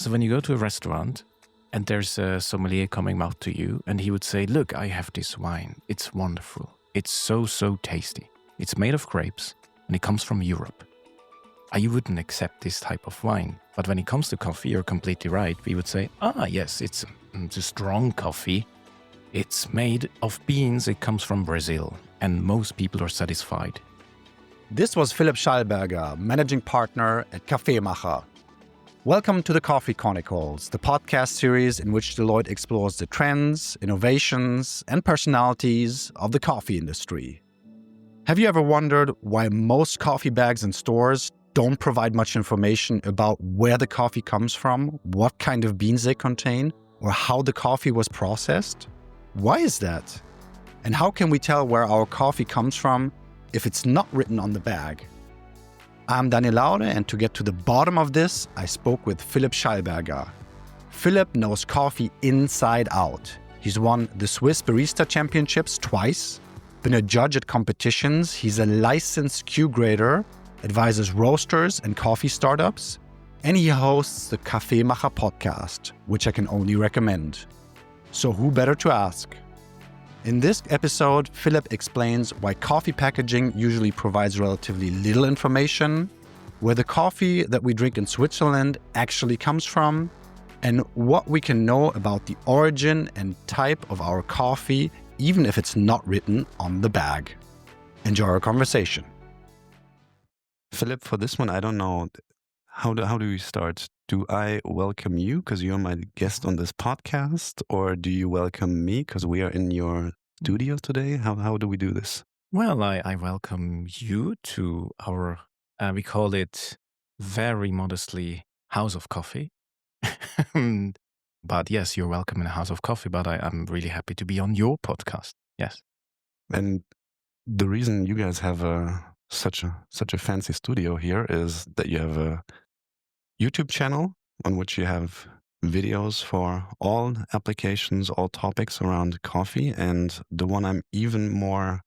So when you go to a restaurant and there's a sommelier coming out to you and he would say, look, I have this wine. It's wonderful. It's so tasty. It's made of grapes and it comes from Europe. You wouldn't accept this type of wine. But when it comes to coffee, you're completely right. We would say, yes, it's a strong coffee. It's made of beans. It comes from Brazil. And most people are satisfied. This was Philipp Schallberger, managing partner at Kaffeemacher. Welcome to the Coffee Chronicles, the podcast series in which Deloitte explores the trends, innovations, and personalities of the coffee industry. Have you ever wondered why most coffee bags in stores don't provide much information about where the coffee comes from, what kind of beans they contain, or how the coffee was processed? Why is that? And how can we tell where our coffee comes from if it's not written on the bag? I'm Daniel Laude, and to get to the bottom of this, I spoke with Philipp Schallberger. Philipp knows coffee inside out. He's won the Swiss Barista Championships twice, been a judge at competitions, he's a licensed Q-grader, advises roasters and coffee startups, and he hosts the Kaffeemacher podcast, which I can only recommend. So who better to ask? In this episode, Philipp explains why coffee packaging usually provides relatively little information, where the coffee that we drink in Switzerland actually comes from, and what we can know about the origin and type of our coffee, even if it's not written on the bag. Enjoy our conversation. Philipp, for this one, I don't know, how do we start? Do I welcome you because you're my guest on this podcast, or do you welcome me because we are in your studio today? How do we do this? Well, I welcome you to our, we call it very modestly House of Coffee. But yes, you're welcome in the House of Coffee, but I'm really happy to be on your podcast. Yes. And the reason you guys have such a fancy studio here is that you have a YouTube channel on which you have videos for all applications, all topics around coffee. And the one I'm even more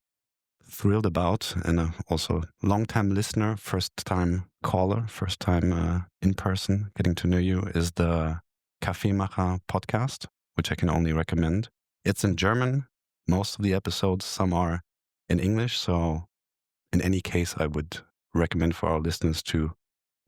thrilled about, and also long-time listener, first-time caller, first-time in person, getting to know you, is the Kaffeemacher podcast, which I can only recommend. It's in German, most of the episodes, some are in English. So in any case, I would recommend for our listeners to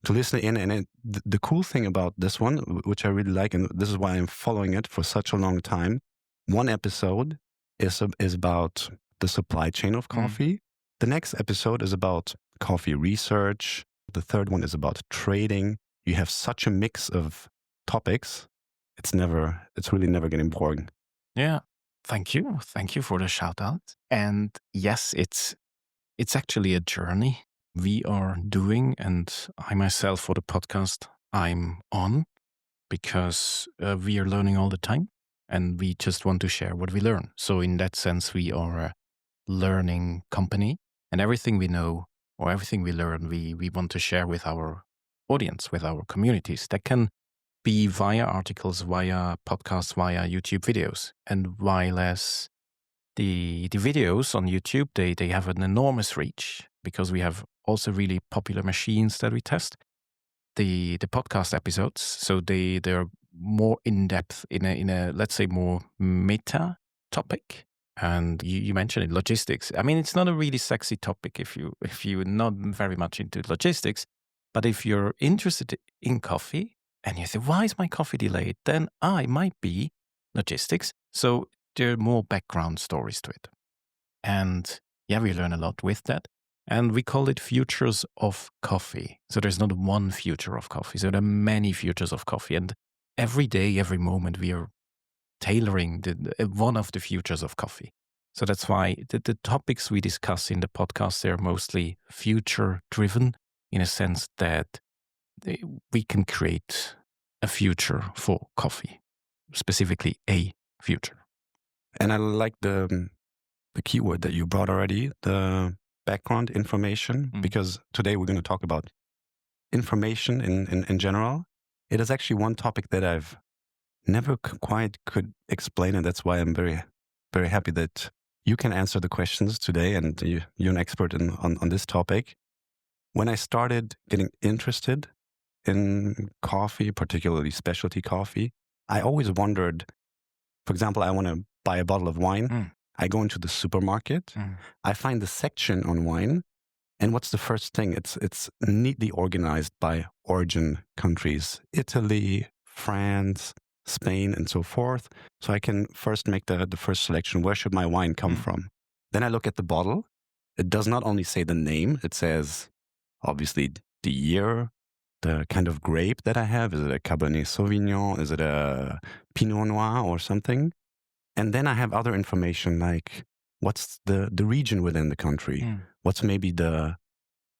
listen in. And the cool thing about this one, which I really like, and this is why I'm following it for such a long time, one episode is about the supply chain of coffee. The next episode is about coffee research. The third one is about trading. You have such a mix of topics. It's really never getting boring. Yeah. Thank you. Thank you for the shout out. And yes, it's actually a journey we are doing, and I myself, for the podcast I'm on, because we are learning all the time and we just want to share what we learn. So in that sense, we are a learning company, and everything we know or everything we learn, we want to share with our audience, with our communities. That can be via articles, via podcasts, via YouTube videos. And while as the videos on YouTube, they have an enormous reach because we have also really popular machines that we test. The podcast episodes, so they're more in depth in a let's say more meta topic. And you mentioned it, logistics. I mean, it's not a really sexy topic if you're not very much into logistics, but if you're interested in coffee and you say, why is my coffee delayed? Then it might be logistics. So there are more background stories to it. And yeah, we learn a lot with that. And we call it Futures of Coffee. So there's not one future of coffee. So there are many futures of coffee. And every day, every moment, we are tailoring one of the futures of coffee. So that's why the topics we discuss in the podcast, they're mostly future-driven in a sense that we can create a future for coffee, specifically a future. And I like the keyword that you brought already, the background information, because today we're going to talk about information in general. It is actually one topic that I've never quite could explain, and that's why I'm very, very happy that you can answer the questions today, and you're an expert on this topic. When I started getting interested in coffee, particularly specialty coffee. I always wondered, for example, I want to buy a bottle of wine. Mm. I go into the supermarket. I find the section on wine. And what's the first thing? It's neatly organized by origin countries: Italy, France, Spain, and so forth. So I can first make the first selection. Where should my wine come from? Then I look at the bottle. It does not only say the name, it says obviously the year, the kind of grape that I have. Is it a Cabernet Sauvignon? Is it a Pinot Noir or something? And then I have other information like what's the region within the country? What's maybe the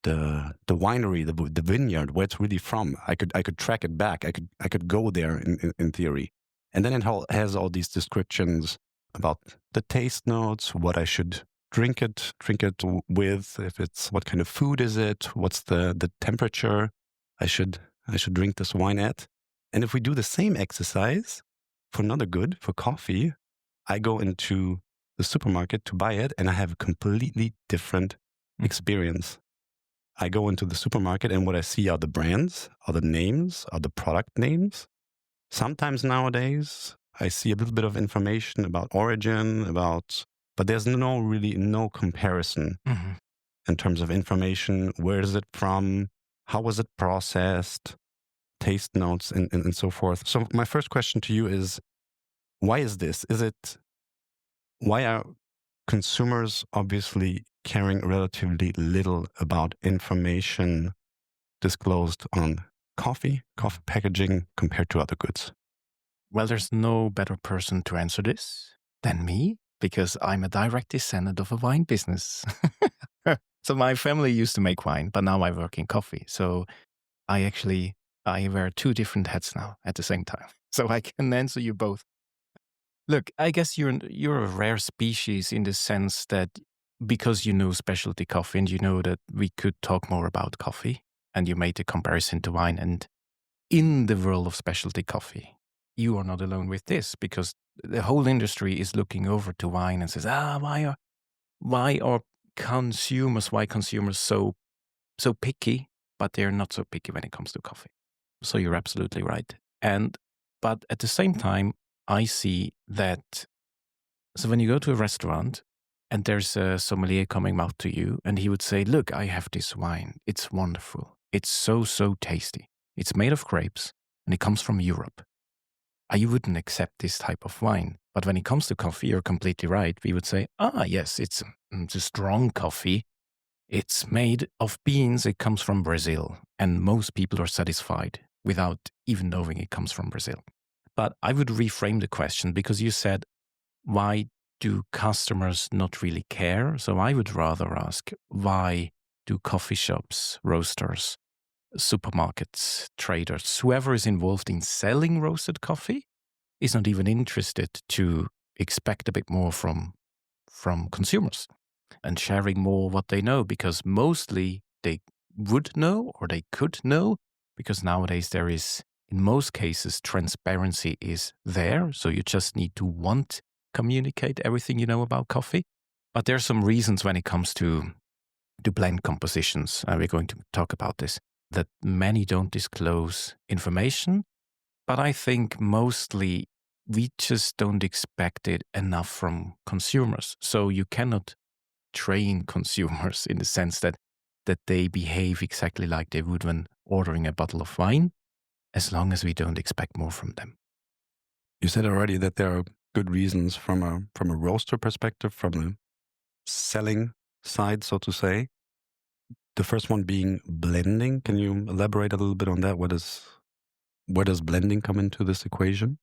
winery, the vineyard, where it's really from? I could track it back. I could go there in theory. And then it has all these descriptions about the taste notes, what I should drink it with, if it's what kind of food is it, what's the temperature I should drink this wine at. And if we do the same exercise for another good, for coffee, I go into the supermarket to buy it and I have a completely different experience. I go into the supermarket and what I see are the brands, are the names, are the product names. Sometimes nowadays I see a little bit of information about origin, but there's no comparison in terms of information. Where is it from? How was it processed? Taste notes and so forth. So my first question to you is, why is this? Why are consumers obviously caring relatively little about information disclosed on coffee packaging compared to other goods? Well, there's no better person to answer this than me, because I'm a direct descendant of a wine business. So my family used to make wine, but now I work in coffee. So I wear two different hats now at the same time. So I can answer you both. Look, I guess you're a rare species in the sense that because you know specialty coffee and you know that we could talk more about coffee, and you made a comparison to wine, and in the world of specialty coffee, you are not alone with this, because the whole industry is looking over to wine and says, why consumers so picky, but they're not so picky when it comes to coffee. So you're absolutely right. But at the same time, I see that, so when you go to a restaurant and there's a sommelier coming out to you and he would say, look, I have this wine. It's wonderful. It's so tasty. It's made of grapes and it comes from Europe. You wouldn't accept this type of wine. But when it comes to coffee, you're completely right. We would say, yes, it's a strong coffee. It's made of beans. It comes from Brazil. And most people are satisfied without even knowing it comes from Brazil. But I would reframe the question, because you said, why do customers not really care? So I would rather ask, why do coffee shops, roasters, supermarkets, traders, whoever is involved in selling roasted coffee is not even interested to expect a bit more from consumers and sharing more what they know? Because mostly they would know, or they could know, because nowadays there is, in most cases, transparency is there. So you just need to communicate everything you know about coffee. But there are some reasons when it comes to blend compositions, and we're going to talk about this, that many don't disclose information. But I think mostly we just don't expect it enough from consumers. So you cannot train consumers in the sense that they behave exactly like they would when ordering a bottle of wine, as long as we don't expect more from them. You said already that there are good reasons from a roaster perspective, from a selling side, so to say. The first one being blending. Can you elaborate a little bit on that? Where does blending come into this equation?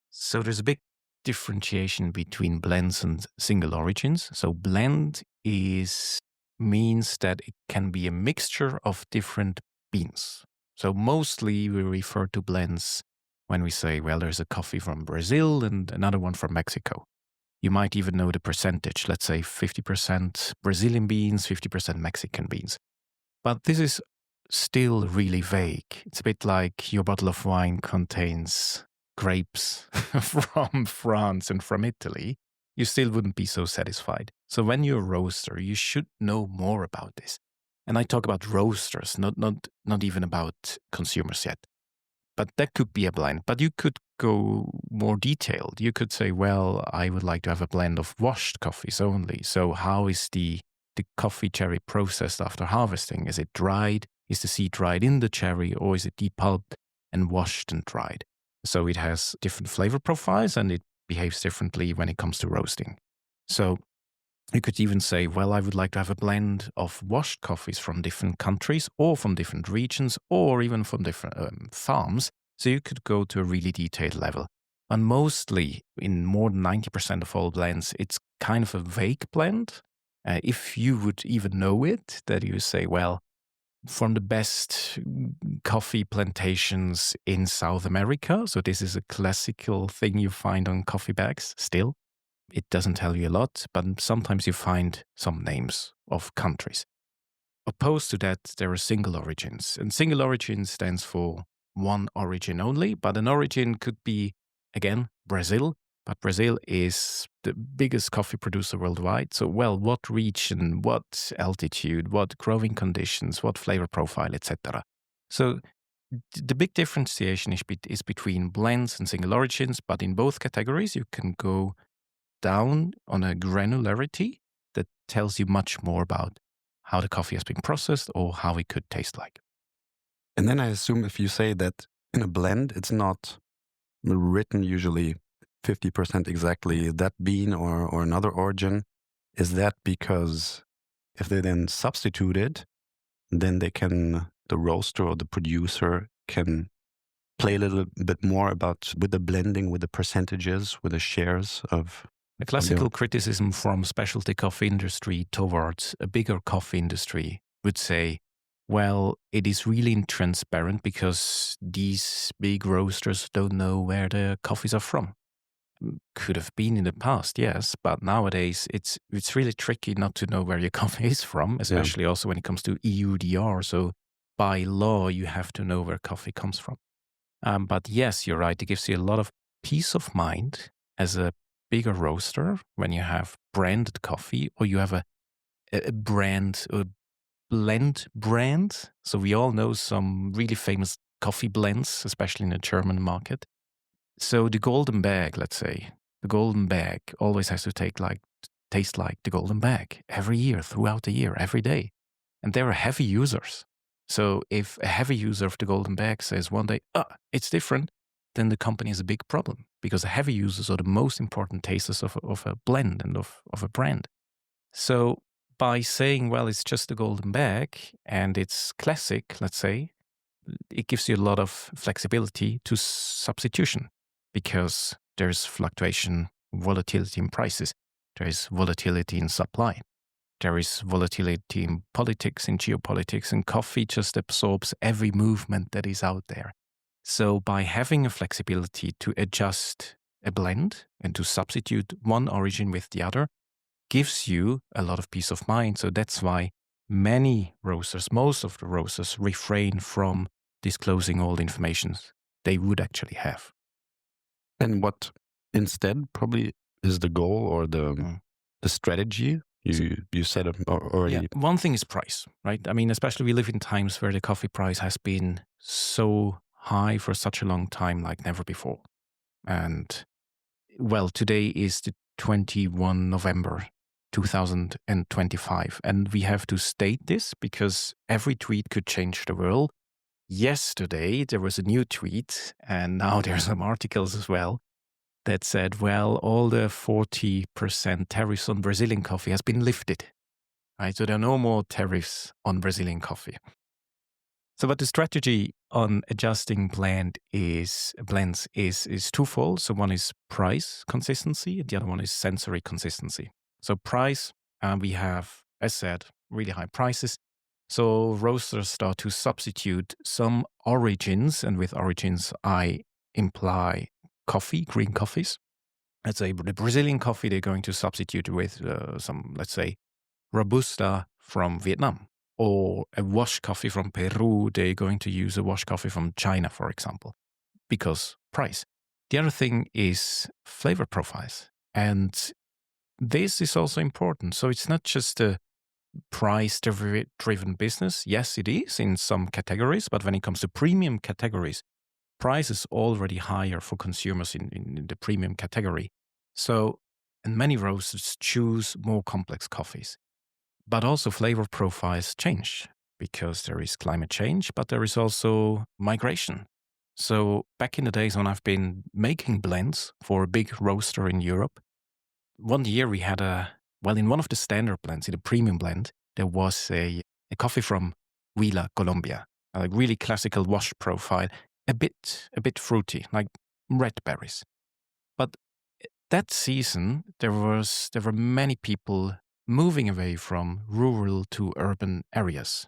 So there's a big differentiation between blends and single origins. So blend means that it can be a mixture of different beans. So mostly we refer to blends when we say, well, there's a coffee from Brazil and another one from Mexico. You might even know the percentage, let's say 50% Brazilian beans, 50% Mexican beans. But this is still really vague. It's a bit like your bottle of wine contains grapes from France and from Italy. You still wouldn't be so satisfied. So when you're a roaster, you should know more about this. And I talk about roasters, not even about consumers yet. But that could be a blend. But you could go more detailed. You could say, well, I would like to have a blend of washed coffees only. So how is the coffee cherry processed after harvesting? Is it dried? Is the seed dried in the cherry, or is it depulped and washed and dried? So it has different flavor profiles and it behaves differently when it comes to roasting. So you could even say, well, I would like to have a blend of washed coffees from different countries or from different regions or even from different farms. So you could go to a really detailed level. And mostly, in more than 90% of all blends, it's kind of a vague blend. If you would even know it, that you say, well, from the best coffee plantations in South America. So this is a classical thing you find on coffee bags still. It doesn't tell you a lot, but sometimes you find some names of countries. Opposed to that, there are single origins. And single origin stands for one origin only, but an origin could be, again, Brazil. But Brazil is the biggest coffee producer worldwide. So, well, what region, what altitude, what growing conditions, what flavor profile, etc. So the big differentiation is between blends and single origins, but in both categories, you can go down on a granularity that tells you much more about how the coffee has been processed or how it could taste like. And then I assume if you say that in a blend, it's not written usually 50% exactly that bean or another origin, is that because if they then substitute it, then the roaster or the producer can play a little bit more about with the blending, with the percentages, with the shares of A classical criticism from specialty coffee industry towards a bigger coffee industry would say, well, it is really intransparent because these big roasters don't know where the coffees are from. Could have been in the past, yes, but nowadays it's really tricky not to know where your coffee is from, especially also when it comes to EUDR. So by law, you have to know where coffee comes from. But yes, you're right. It gives you a lot of peace of mind as a bigger roaster when you have branded coffee or you have a brand, a blend brand. So we all know some really famous coffee blends, especially in the German market. So the golden bag, let's say, the golden bag always has to taste like the golden bag every year, throughout the year, every day. And there are heavy users. So if a heavy user of the golden bag says one day, it's different, then the company has a big problem because the heavy users are the most important tasters of a blend and of a brand. So by saying, well, it's just a golden bag and it's classic, let's say, it gives you a lot of flexibility to substitution because there's fluctuation, volatility in prices. There is volatility in supply. There is volatility in politics, in geopolitics, and coffee just absorbs every movement that is out there. So by having a flexibility to adjust a blend and to substitute one origin with the other gives you a lot of peace of mind. So that's why many roasters, most of the roasters, refrain from disclosing all the information they would actually have. And what instead probably is the goal or the strategy? You said it already. Yeah. One thing is price, right? I mean, especially we live in times where the coffee price has been so high for such a long time like never before. And well, today is the 21 November 2025. And we have to state this because every tweet could change the world. Yesterday, there was a new tweet, and now there's some articles as well, that said, well, all the 40% tariffs on Brazilian coffee has been lifted. Right? So there are no more tariffs on Brazilian coffee. So but the strategy on adjusting blends is twofold. So one is price consistency, and the other one is sensory consistency. So price, we have, as said, really high prices. So roasters start to substitute some origins, and with origins I imply coffee, green coffees. Let's say the Brazilian coffee, they're going to substitute with some, let's say, Robusta from Vietnam, or a wash coffee from Peru. They're going to use a wash coffee from China, for example, because price. The other thing is flavor profiles. And this is also important. So it's not just a price-driven business. Yes, it is in some categories, but when it comes to premium categories, price is already higher for consumers in the premium category. So, and many roasters choose more complex coffees. But also flavor profiles change because there is climate change, but there is also migration. So back in the days when I've been making blends for a big roaster in Europe, one year we had in one of the standard blends, in a premium blend, there was a coffee from Huila, Colombia, a really classical wash profile, a bit fruity, like red berries. But that season, there were many people moving away from rural to urban areas.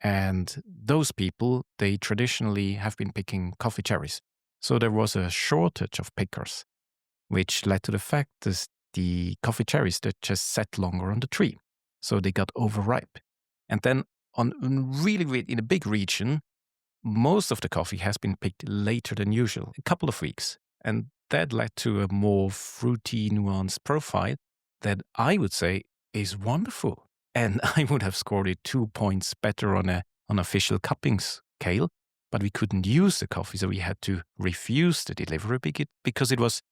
And those people, they traditionally have been picking coffee cherries. So there was a shortage of pickers, which led to the fact that the coffee cherries that just sat longer on the tree. So they got overripe. And then in a big region, most of the coffee has been picked later than usual, a couple of weeks. And that led to a more fruity, nuanced profile that I would say is wonderful. And I would have scored it 2 points better on an official cupping scale, but we couldn't use the coffee, so we had to refuse the delivery because it was,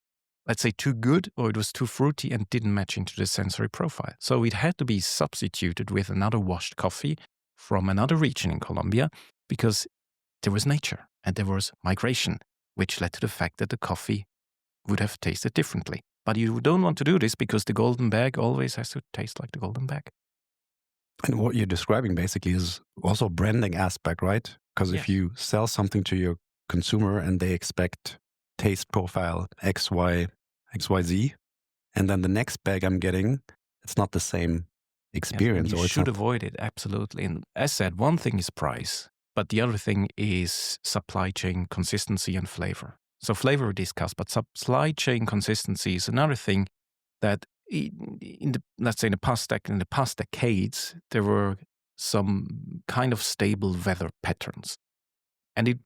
let's say, too good or it was too fruity and didn't match into the sensory profile. So it had to be substituted with another washed coffee from another region in Colombia because there was nature and there was migration, which led to the fact that the coffee would have tasted differently. But you don't want to do this because the golden bag always has to taste like the golden bag. And what you're describing basically is also branding aspect, right? Because if Yes. you sell something to your consumer and they expect taste profile X, Y, XYZ, and then the next bag I'm getting, it's not the same experience. You Or it's should not, avoid it, absolutely. And as said, one thing is price, but the other thing is supply chain consistency and flavor. So flavor we discussed, but supply chain consistency is another thing that in the past decades, there were some kind of stable weather patterns. And it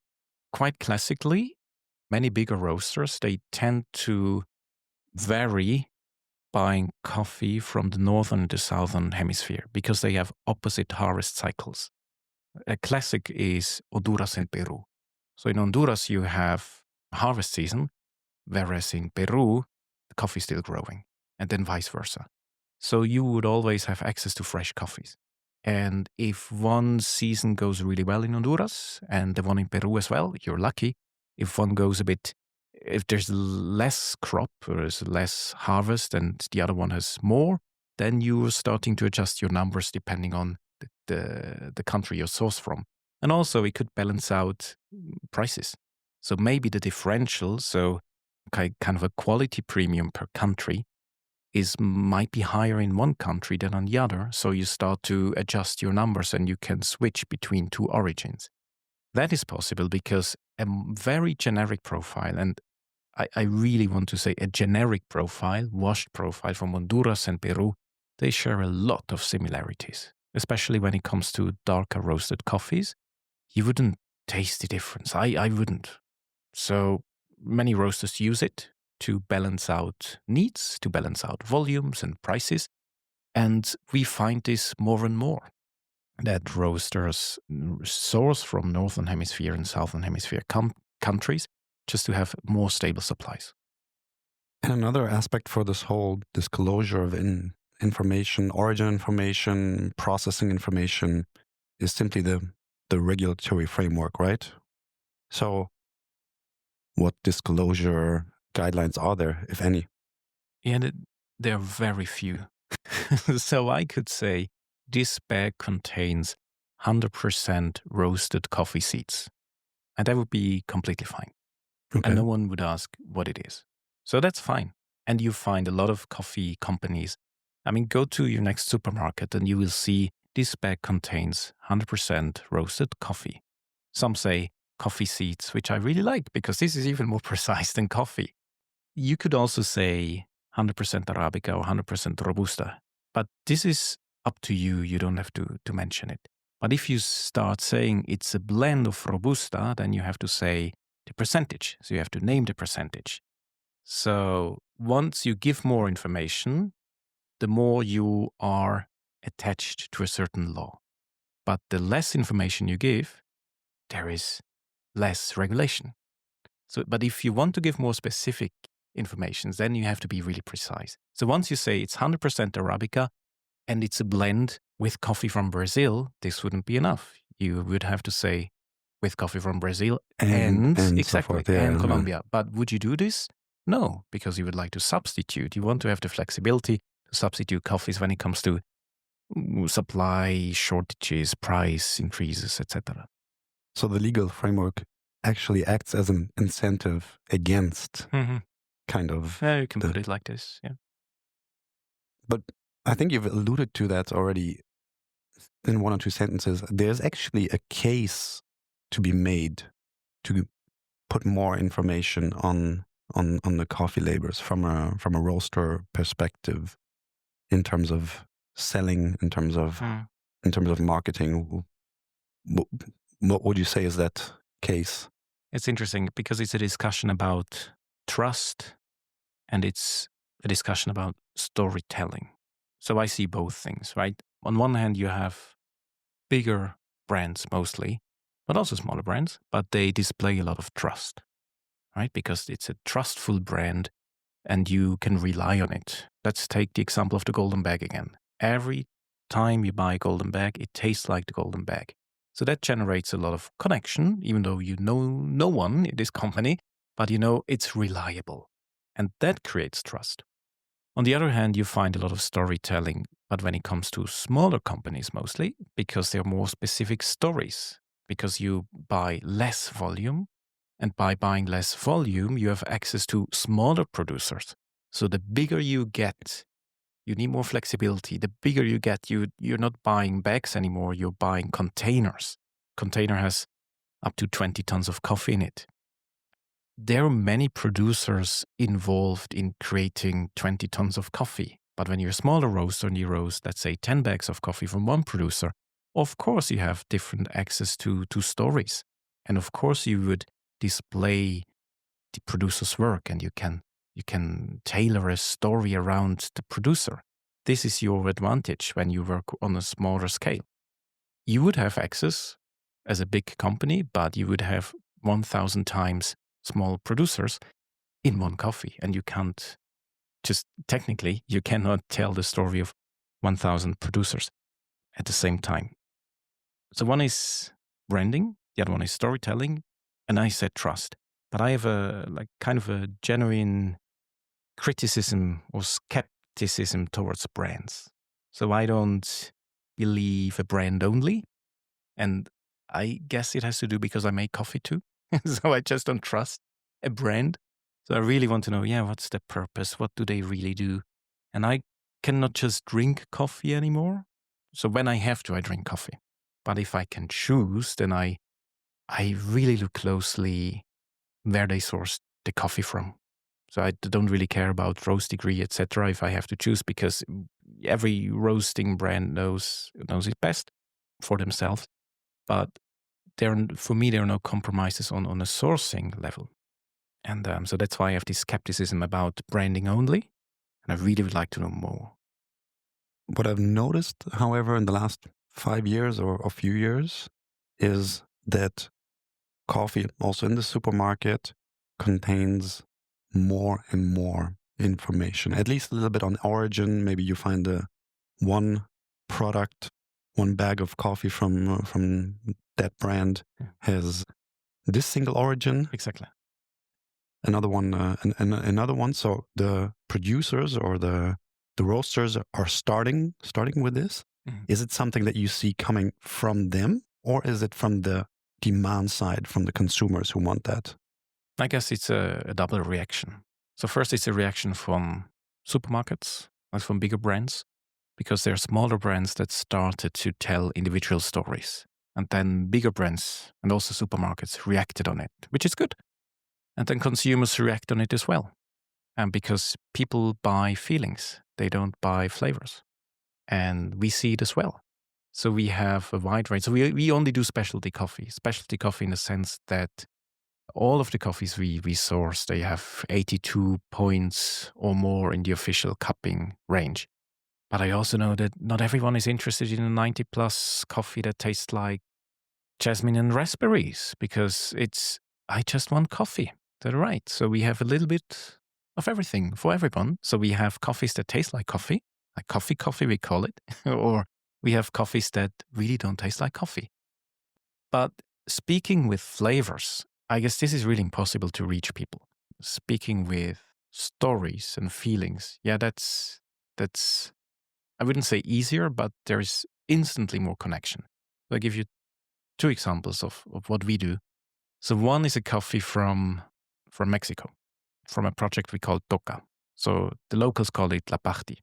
quite classically, many bigger roasters, they tend to vary buying coffee from the northern and the southern hemisphere because they have opposite harvest cycles. A classic is Honduras and Peru. So in Honduras, you have harvest season, whereas in Peru, the coffee is still growing, and then vice versa. So you would always have access to fresh coffees. And if one season goes really well in Honduras and the one in Peru as well, you're lucky. If one goes if there's less crop or there's less harvest and the other one has more, then you're starting to adjust your numbers depending on the country you're sourced from. And also it could balance out prices. So maybe the differential, so kind of a quality premium per country might be higher in one country than on the other. So you start to adjust your numbers and you can switch between two origins. That is possible because a very generic profile, and I really want to say a generic profile, washed profile from Honduras and Peru, they share a lot of similarities, especially when it comes to darker roasted coffees. You wouldn't taste the difference. I wouldn't. So many roasters use it to balance out needs, to balance out volumes and prices. And we find this more and more, that roasters source from Northern Hemisphere and Southern Hemisphere countries just to have more stable supplies. and another aspect for this whole disclosure of information, origin information, processing information is simply the regulatory framework, right? So what disclosure guidelines are there, if any? And there are very few. So I could say this bag contains 100% roasted coffee seeds. And that would be completely fine. Okay. And no one would ask what it is. So that's fine. And you find a lot of coffee companies. I mean, go to your next supermarket and you will see this bag contains 100% roasted coffee. Some say coffee seeds, which I really like because this is even more precise than coffee. You could also say 100% Arabica or 100% Robusta. But this is up to you. You don't have to mention it. But if you start saying it's a blend of Robusta, then you have to say the percentage. So you have to name the percentage. So once you give more information, the more you are attached to a certain law. But the less information you give, there is less regulation. So, but if you want to give more specific information, then you have to be really precise. So once you say it's 100% Arabica and it's a blend with coffee from Brazil, this wouldn't be enough. You would have to say with coffee from Brazil and so exactly forth. Yeah, and Colombia. But would you do this? No, because you would like to substitute. You want to have the flexibility to substitute coffees when it comes to supply shortages, price increases, etc. So the legal framework actually acts as an incentive against kind of. Yeah, you can put it like this. Yeah. But I think you've alluded to that already in one or two sentences. There's actually a case to be made to put more information on the coffee labels from a roaster perspective, in terms of selling, in terms of marketing. What would you say is that case? It's interesting because it's a discussion about trust and it's a discussion about storytelling. So I see both things, right? On one hand, you have bigger brands mostly, but also smaller brands, but they display a lot of trust, right? Because it's a trustful brand and you can rely on it. Let's take the example of the golden bag again. Every time you buy a golden bag, it tastes like the golden bag. So that generates a lot of connection, even though you know no one in this company, but you know it's reliable. And that creates trust. On the other hand, you find a lot of storytelling, but when it comes to smaller companies mostly, because they're more specific stories, because you buy less volume, and by buying less volume, you have access to smaller producers. So the bigger you get, you need more flexibility. The bigger you get, you're not buying bags anymore, you're buying containers. Container has up to 20 tons of coffee in it. There are many producers involved in creating 20 tons of coffee. But when you're a smaller roaster and you roast, let's say, 10 bags of coffee from one producer, of course you have different access to stories. And of course you would display the producer's work and you can tailor a story around the producer. This is your advantage when you work on a smaller scale. You would have access as a big company, but you would have 1,000 times small producers in one coffee. And you can't technically, you cannot tell the story of 1,000 producers at the same time. So one is branding, the other one is storytelling, and I said trust. But I have a kind of a genuine criticism or skepticism towards brands. So I don't believe a brand only. And I guess it has to do because I make coffee too. So I just don't trust a brand. So I really want to know, what's the purpose? What do they really do? And I cannot just drink coffee anymore. So when I have to, I drink coffee. But if I can choose, then I really look closely where they source the coffee from. So I don't really care about roast degree, etc. if I have to choose, because every roasting brand knows it best for themselves. But for me, there are no compromises on a sourcing level. And so that's why I have this skepticism about branding only. And I really would like to know more. What I've noticed, however, in the last 5 years or a few years, is that coffee, also in the supermarket, contains more and more information, at least a little bit on origin. Maybe you find one product, one bag of coffee from that brand has this single origin. Exactly. Another one, another one. So the producers or the roasters are starting with this. Mm-hmm. Is it something that you see coming from them, or is it from the demand side, from the consumers who want that? I guess it's a double reaction. So first, it's a reaction from supermarkets, like from bigger brands, because there are smaller brands that started to tell individual stories. And then bigger brands and also supermarkets reacted on it, which is good. And then consumers react on it as well. And because people buy feelings, they don't buy flavors. And we see it as well. So we have a wide range. So we only do specialty coffee in the sense that all of the coffees we source, they have 82 points or more in the official cupping range. But I also know that not everyone is interested in a 90 plus coffee that tastes like jasmine and raspberries because I just want coffee. That's right. So we have a little bit of everything for everyone. So we have coffees that taste like coffee, we call it, or we have coffees that really don't taste like coffee. But speaking with flavors, I guess this is really impossible to reach people. Speaking with stories and feelings, yeah, that's I wouldn't say easier, but there's instantly more connection. I'll give you two examples of what we do. So one is a coffee from Mexico, from a project we call Toca. So the locals call it La Parti,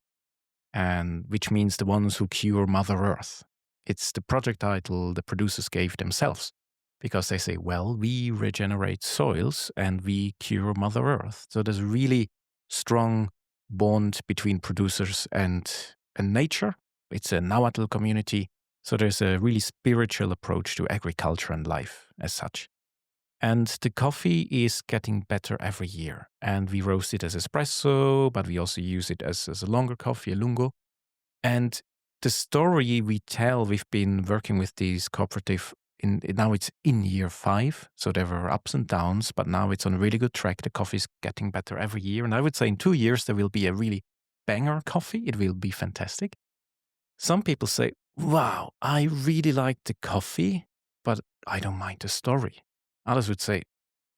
and which means the ones who cure Mother Earth. It's the project title the producers gave themselves because they say, well, we regenerate soils and we cure Mother Earth. So there's a really strong bond between producers and nature. It's a Nahuatl community. So there's a really spiritual approach to agriculture and life as such. And the coffee is getting better every year. And we roast it as espresso, but we also use it as a longer coffee, a lungo. And the story we tell, we've been working with these cooperative, now it's in year 5. So there were ups and downs, but now it's on a really good track. The coffee is getting better every year. And I would say in 2 years, there will be a really banger coffee. It will be fantastic. Some people say, wow, I really like the coffee, but I don't mind the story. Others would say,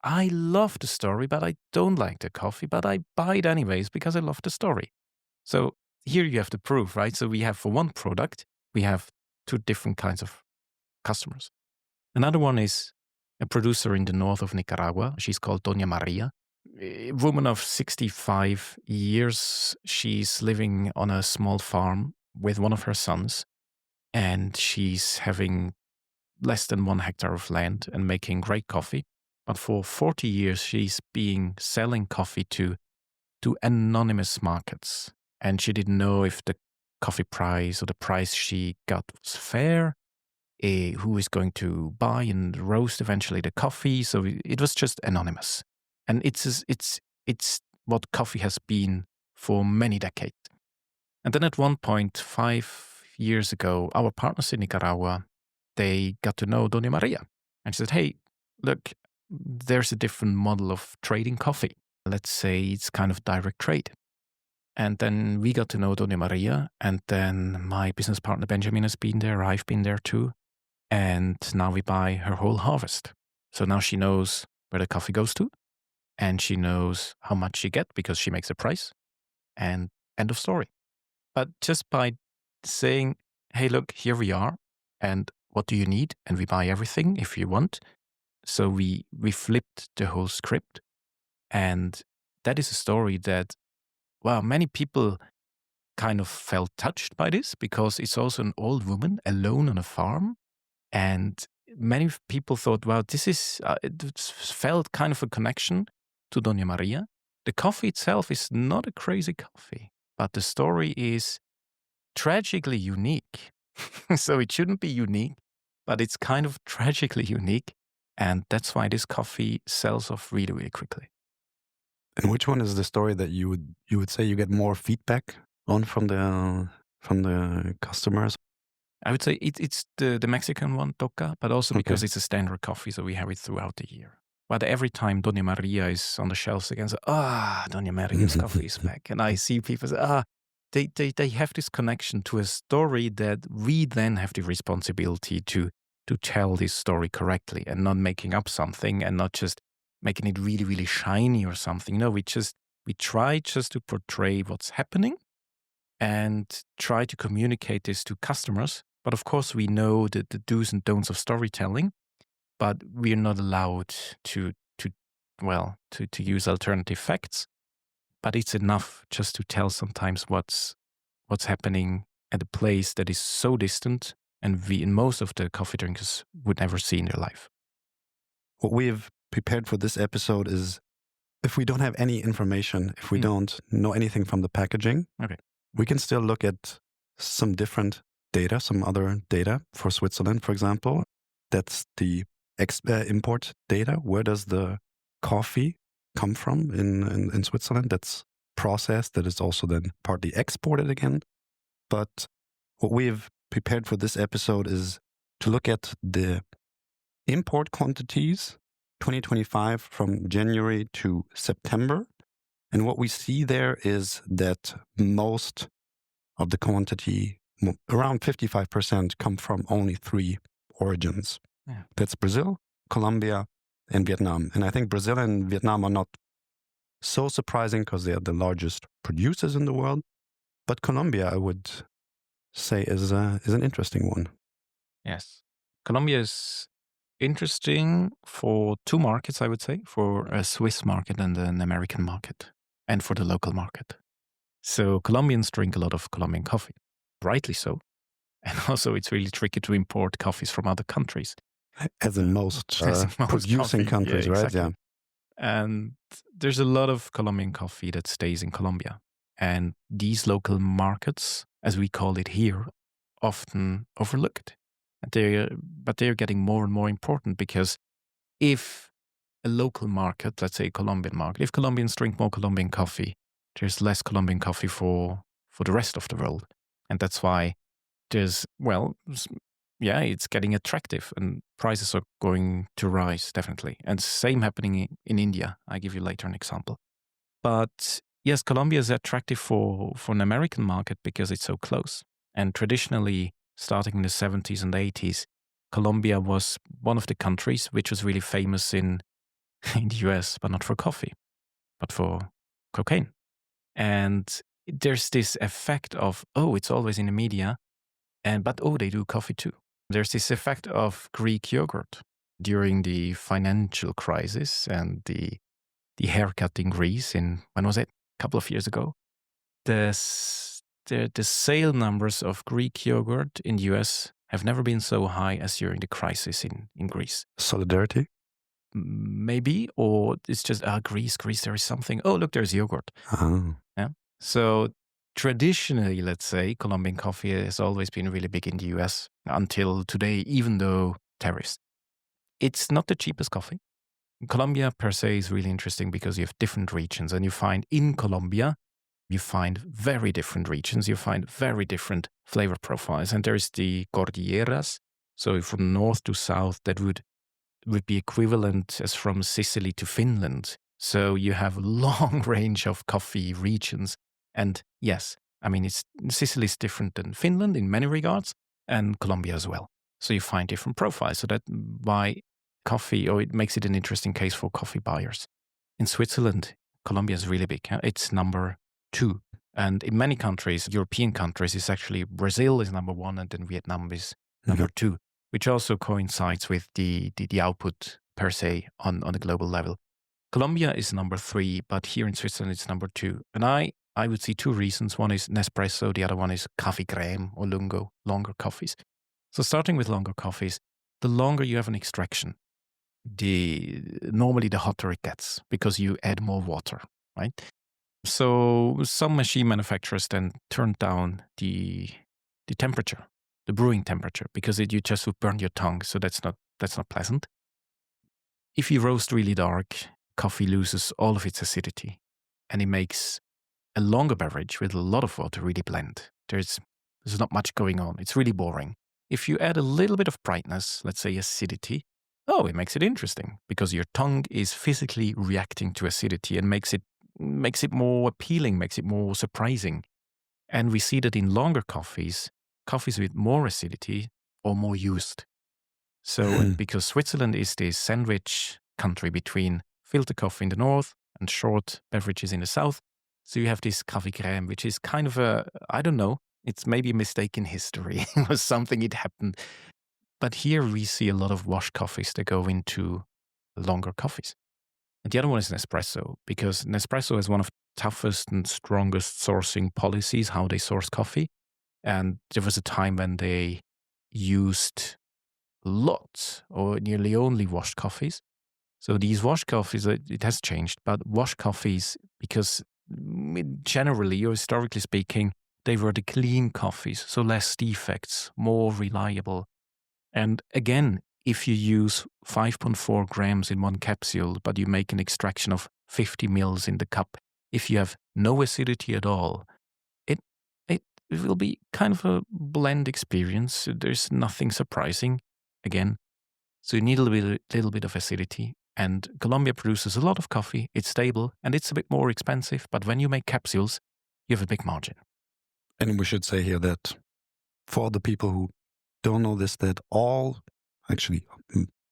I love the story, but I don't like the coffee, but I buy it anyways because I love the story. So here you have the proof, right? So we have for one product, we have 2 different kinds of customers. Another one is a producer in the north of Nicaragua. She's called Doña Maria. A woman of 65 years. She's living on a small farm with one of her sons, and she's having less than 1 hectare of land and making great coffee. But for 40 years, she's been selling coffee to anonymous markets. And she didn't know if the coffee price or the price she got was fair, who is going to buy and roast eventually the coffee. So it was just anonymous. And it's what coffee has been for many decades. And then at one point, 5 years ago, our partners in Nicaragua, they got to know Doña Maria. And she said, hey, look, there's a different model of trading coffee. Let's say it's kind of direct trade. And then we got to know Doña Maria. And then my business partner Benjamin has been there. I've been there too. And now we buy her whole harvest. So now she knows where the coffee goes to. And she knows how much she gets because she makes a price. And end of story. But just by saying, hey, look, here we are. And what do you need? And we buy everything if you want. So we flipped the whole script. And that is a story that, well, many people kind of felt touched by this because it's also an old woman alone on a farm. And many people thought, wow, this is, it felt kind of a connection to Doña Maria. The coffee itself is not a crazy coffee, but the story is tragically unique. So it shouldn't be unique, but it's kind of tragically unique. And that's why this coffee sells off really, really quickly. And which one is the story that you would say you get more feedback on from the customers? I would say it's the Mexican one, Toca, but also because Okay. it's a standard coffee, so we have it throughout the year. But every time Doña Maria is on the shelves again, so, Doña Maria's coffee is back. And I see people say, they have this connection to a story that we then have the responsibility to tell this story correctly and not making up something and not just making it really, really shiny or something. No, we try just to portray what's happening and try to communicate this to customers. But of course, we know the do's and don'ts of storytelling, but we're not allowed to use alternative facts. But it's enough just to tell sometimes what's happening at a place that is so distant and most of the coffee drinkers would never see in their life. What we have prepared for this episode is if we don't have any information, if we don't know anything from the packaging, Okay. we can still look at some different data, some other data for Switzerland, for example. That's the import data. Where does the coffee come from in Switzerland? That's processed, that is also then partly exported again. But what we've prepared for this episode is to look at the import quantities 2025 from January to September. And what we see there is that most of the quantity, around 55%, come from only 3 origins. Yeah. That's Brazil, Colombia, and Vietnam. And I think Brazil and Vietnam are not so surprising because they are the largest producers in the world. But Colombia, I would say, is an interesting one. Yes. Colombia is interesting for 2 markets, I would say, for a Swiss market and an American market, and for the local market. So Colombians drink a lot of Colombian coffee, rightly so. And also it's really tricky to import coffees from other countries. As in most, As in most producing coffee. countries, Yeah, right? exactly. And there's a lot of Colombian coffee that stays in Colombia. And these local markets, as we call it here, often overlooked. But they're getting more and more important, because if a local market, let's say a Colombian market, if Colombians drink more Colombian coffee, there's less Colombian coffee for the rest of the world. And that's why there's, it's getting attractive and prices are going to rise, definitely. And same happening in India. I give you later an example. But yes, Colombia is attractive for an American market because it's so close. And traditionally, starting in the 70s and 80s, Colombia was one of the countries which was really famous in the US, but not for coffee, but for cocaine. And there's this effect of, it's always in the media, but they do coffee too. There's this effect of Greek yogurt during the financial crisis and the haircut in Greece when was it? A couple of years ago. The sale numbers of Greek yogurt in the US have never been so high as during the crisis in Greece. Solidarity? Maybe, or it's just, Greece, there is something. Oh, look, there's yogurt. Oh. Yeah. So traditionally, let's say, Colombian coffee has always been really big in the US until today, even though tariffs. It's not the cheapest coffee. Colombia per se is really interesting because you have different regions, and you find in Colombia, you find very different regions, you find very different flavor profiles. And there's the Cordilleras. So from north to south, that would be equivalent as from Sicily to Finland. So you have a long range of coffee regions. And yes, I mean, Sicily is different than Finland in many regards, and Colombia as well. So you find different profiles. So that's why coffee, or it makes it an interesting case for coffee buyers. In Switzerland, Colombia is really big. It's number 2. And in many countries, European countries, it's actually Brazil is number 1, and then Vietnam is number 2, which also coincides with the output per se on a global level. Colombia is number 3, but here in Switzerland it's number 2. And I would see 2 reasons. One is Nespresso, the other one is Café Crème or Lungo, longer coffees. So starting with longer coffees, the longer you have an extraction, normally the hotter it gets because you add more water, right? So some machine manufacturers then turn down the temperature, the brewing temperature, because you just would burn your tongue. So that's not pleasant. If you roast really dark, coffee loses all of its acidity, and it makes a longer beverage with a lot of water really bland. There's not much going on. It's really boring. If you add a little bit of brightness, let's say acidity, it makes it interesting because your tongue is physically reacting to acidity and makes it more appealing, makes it more surprising. And we see that in longer coffees with more acidity are more used. So because Switzerland is this sandwich country between filter coffee in the north and short beverages in the south, so you have this Café Crème, which is kind of I don't know, it's maybe a mistake in history. It was something, it happened. But here we see a lot of wash coffees that go into longer coffees. And the other one is Nespresso, because Nespresso is one of the toughest and strongest sourcing policies, how they source coffee. And there was a time when they used lots or nearly only washed coffees. So these washed coffees, it has changed, but washed coffees, because generally, or historically speaking, they were the clean coffees, so less defects, more reliable. And again, if you use 5.4 grams in one capsule, but you make an extraction of 50 mils in the cup, if you have no acidity at all, it will be kind of a blend experience. There's nothing surprising again. So you need a little bit of acidity. And Colombia produces a lot of coffee. It's stable and it's a bit more expensive. But when you make capsules, you have a big margin. And we should say here that for the people who don't know this, that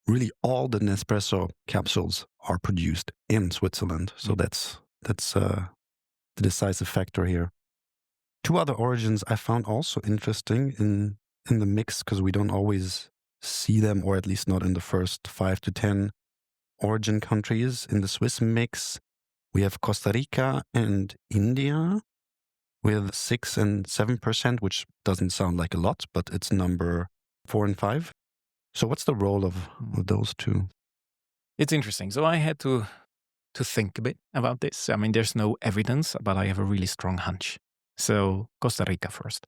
really all the Nespresso capsules are produced in Switzerland. So that's the decisive factor here. Two other origins I found also interesting in the mix, because we don't always see them, or at least not in the first 5 to 10 origin countries in the Swiss mix. We have Costa Rica and India with 6 and 7%, which doesn't sound like a lot, but it's number 4 and 5. So what's the role of those two? It's interesting. So I had to think a bit about this. I mean, there's no evidence, but I have a really strong hunch. So Costa Rica first.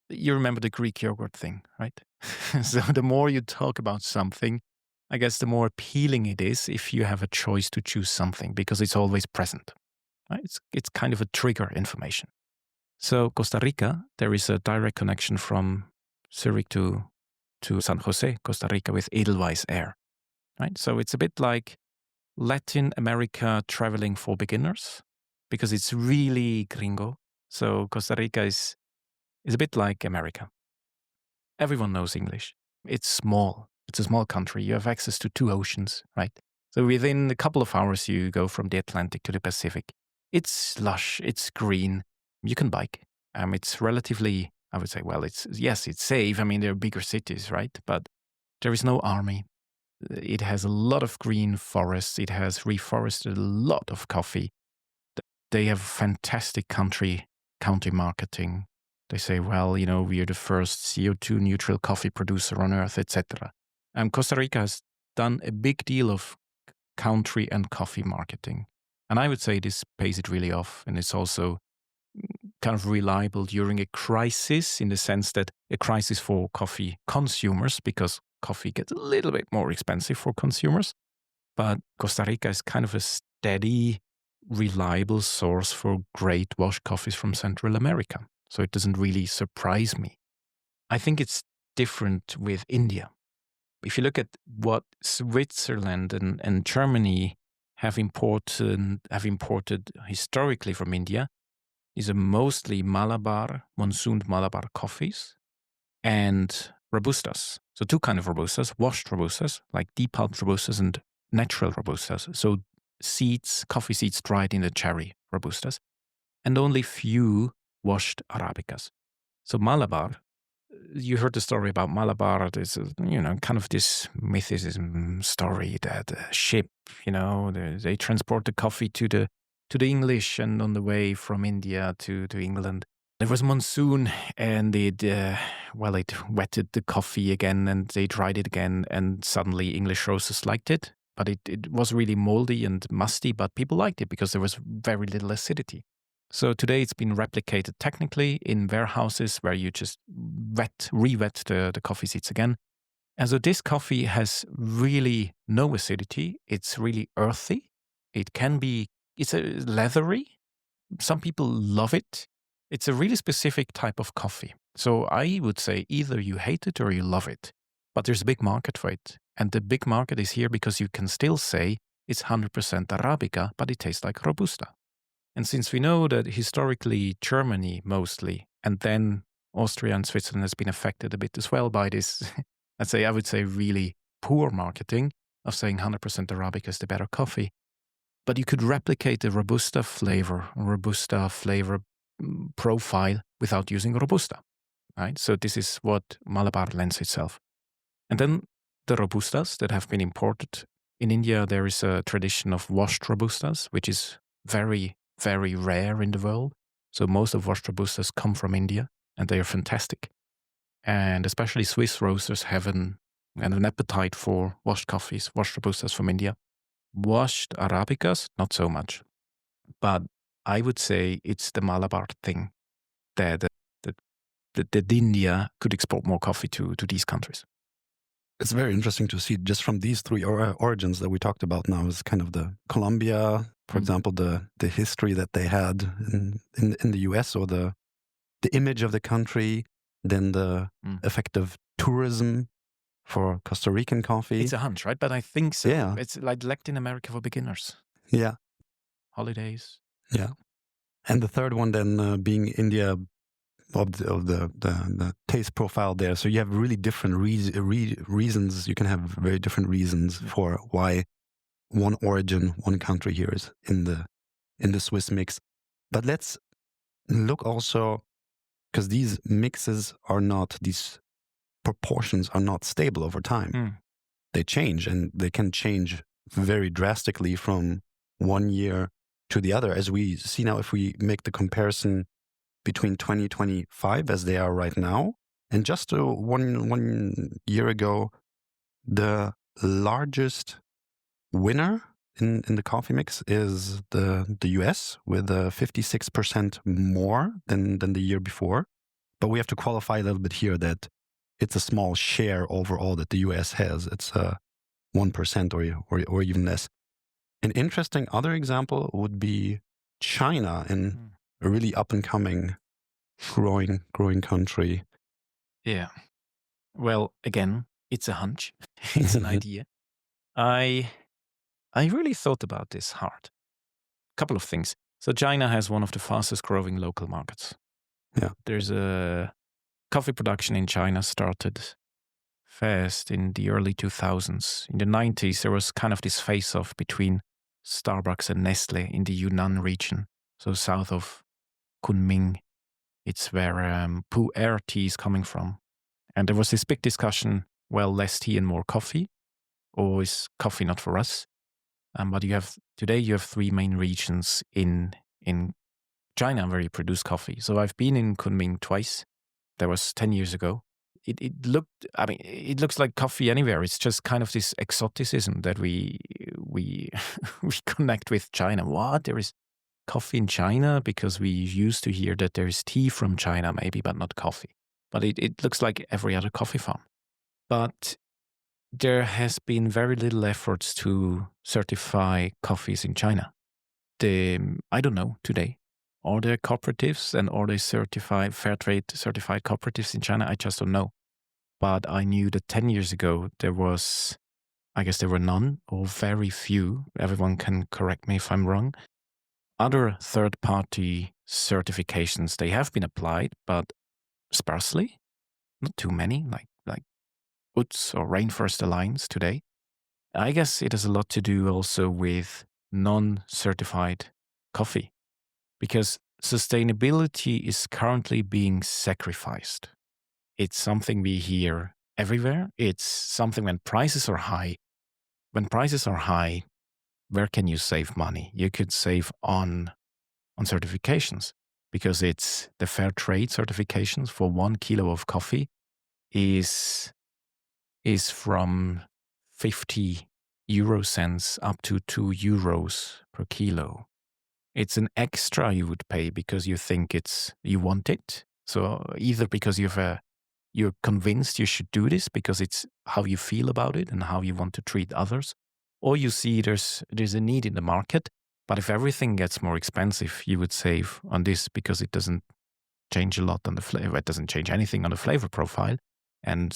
You remember the Greek yogurt thing, right? So the more you talk about something, I guess the more appealing it is if you have a choice to choose something, because it's always present. Right? It's kind of a trigger information. So Costa Rica, there is a direct connection from Zurich to San Jose, Costa Rica, with Edelweiss Air. Right? So it's a bit like Latin America traveling for beginners, because it's really gringo. So Costa Rica is a bit like America. Everyone knows English. It's small. It's a small country. You have access to 2 oceans, right? So within a couple of hours, you go from the Atlantic to the Pacific. It's lush. It's green. You can bike. It's relatively, I would say, well, it's safe. I mean, there are bigger cities, right? But there is no army. It has a lot of green forests. It has reforested a lot of coffee. They have fantastic county marketing. They say, well, we are the first CO2 neutral coffee producer on earth, etc. Costa Rica has done a big deal of country and coffee marketing. And I would say this pays it really off. And it's also kind of reliable during a crisis, in the sense that a crisis for coffee consumers, because coffee gets a little bit more expensive for consumers. But Costa Rica is kind of a steady, reliable source for great washed coffees from Central America. So it doesn't really surprise me. I think it's different with India. If you look at what Switzerland and Germany have imported historically from India, is a mostly monsooned Malabar coffees and Robustas. So 2 kinds of Robustas, washed Robustas, like depulped Robustas, and natural Robustas. So coffee seeds dried in the cherry Robustas, and only few washed Arabicas. So Malabar, you heard the story about Malabar. There's, kind of this mythicism story that a ship, they transport the coffee to the English, and on the way from India to England, there was monsoon, and it wetted the coffee again, and they dried it again, and suddenly English roasters liked it. But it was really moldy and musty, but people liked it because there was very little acidity. So today it's been replicated technically in warehouses where you just re-wet the coffee seeds again. And so this coffee has really no acidity. It's really earthy. It's leathery. Some people love it. It's a really specific type of coffee. So I would say either you hate it or you love it. But there's a big market for it. And the big market is here because you can still say it's 100% Arabica, but it tastes like Robusta. And since we know that historically Germany mostly, and then Austria and Switzerland has been affected a bit as well by this, I would say really poor marketing of saying 100% Arabica is the better coffee. But you could replicate the Robusta flavor profile without using Robusta, right? So this is what Malabar lends itself. And then the Robustas that have been imported. In India, there is a tradition of washed Robustas, which is very, very rare in the world. So most of washed Robustas come from India, and they are fantastic. And especially Swiss roasters have an appetite for washed coffees, washed Robustas from India. Washed Arabicas, not so much. But I would say it's the Malabar thing that India could export more coffee to these countries. It's very interesting to see just from these 3 origins that we talked about now, is kind of the Colombia, for example, the history that they had in the US, or the the image of the country, then the effect of tourism for Costa Rican coffee. It's a hunch, right? But I think so. Yeah. It's like Latin America for beginners. Yeah. Holidays. Yeah. And the third one then being India of the taste profile there. So you have really different reasons. You can have very different reasons for why one origin, one country here is in the Swiss mix. But let's look also, because these mixes are not, these proportions are not stable over time. They change, and they can change very drastically from one year to the other. As we see now, if we make the comparison between 2025 as they are right now, and just one year ago, the largest winner in the coffee mix is the US with 56% more than the year before. But we have to qualify a little bit here that it's a small share overall that the US has. It's 1% or even less. An interesting other example would be China, in a really up and coming, growing country. Yeah. Well, again, it's a hunch. It's an idea. I really thought about this hard. Couple of things. So China has one of the fastest growing local markets. Yeah. There's a coffee production in China started fast in the early 2000s. In the 90s, there was kind of this face-off between Starbucks and Nestle in the Yunnan region, so south of Kunming. It's where Pu'er tea is coming from. And there was this big discussion, well, less tea and more coffee, or is coffee not for us? But today you have three main regions in China where you produce coffee. So I've been in Kunming twice. That was 10 years ago. It looks like coffee anywhere. It's just kind of this exoticism that we connect with China. What? There is coffee in China? Because we used to hear that there is tea from China maybe, but not coffee. But it looks like every other coffee farm. But there has been very little efforts to certify coffees in China. I don't know today. Are there cooperatives and are they certified, fair trade certified cooperatives in China? I just don't know. But I knew that 10 years ago there were none or very few. Everyone can correct me if I'm wrong. Other third-party certifications, they have been applied, but sparsely. Not too many, like UTZ or Rainforest Alliance today. I guess it has a lot to do also with non-certified coffee, because sustainability is currently being sacrificed. It's something we hear everywhere. It's something when prices are high. When prices are high, where can you save money? You could save on certifications, because it's the fair trade certifications for 1 kilo of coffee is from 50 euro cents up to 2 euros per kilo. It's an extra you would pay because you think you want it. So either because you're convinced you should do this because it's how you feel about it and how you want to treat others, or you see there's a need in the market. But if everything gets more expensive, you would save on this because it doesn't change a lot on the flavor. It doesn't change anything on the flavor profile. And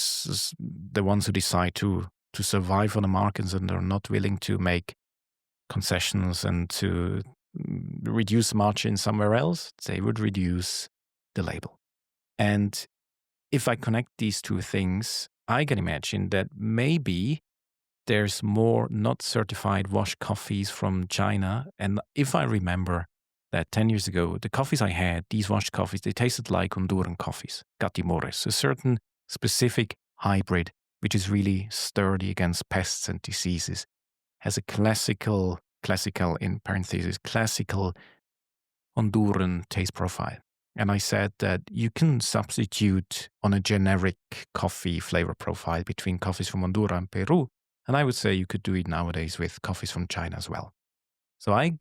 the ones who decide to survive on the markets and are not willing to make concessions and to reduce margin somewhere else, they would reduce the label. And if I connect these two things, I can imagine that maybe there's more not certified washed coffees from China. And if I remember that 10 years ago, the coffees I had, these washed coffees, they tasted like Honduran coffees, Catimores, a certain specific hybrid, which is really sturdy against pests and diseases, has a classical in parentheses, classical Honduran taste profile. And I said that you can substitute on a generic coffee flavor profile between coffees from Honduras and Peru. And I would say you could do it nowadays with coffees from China as well. So I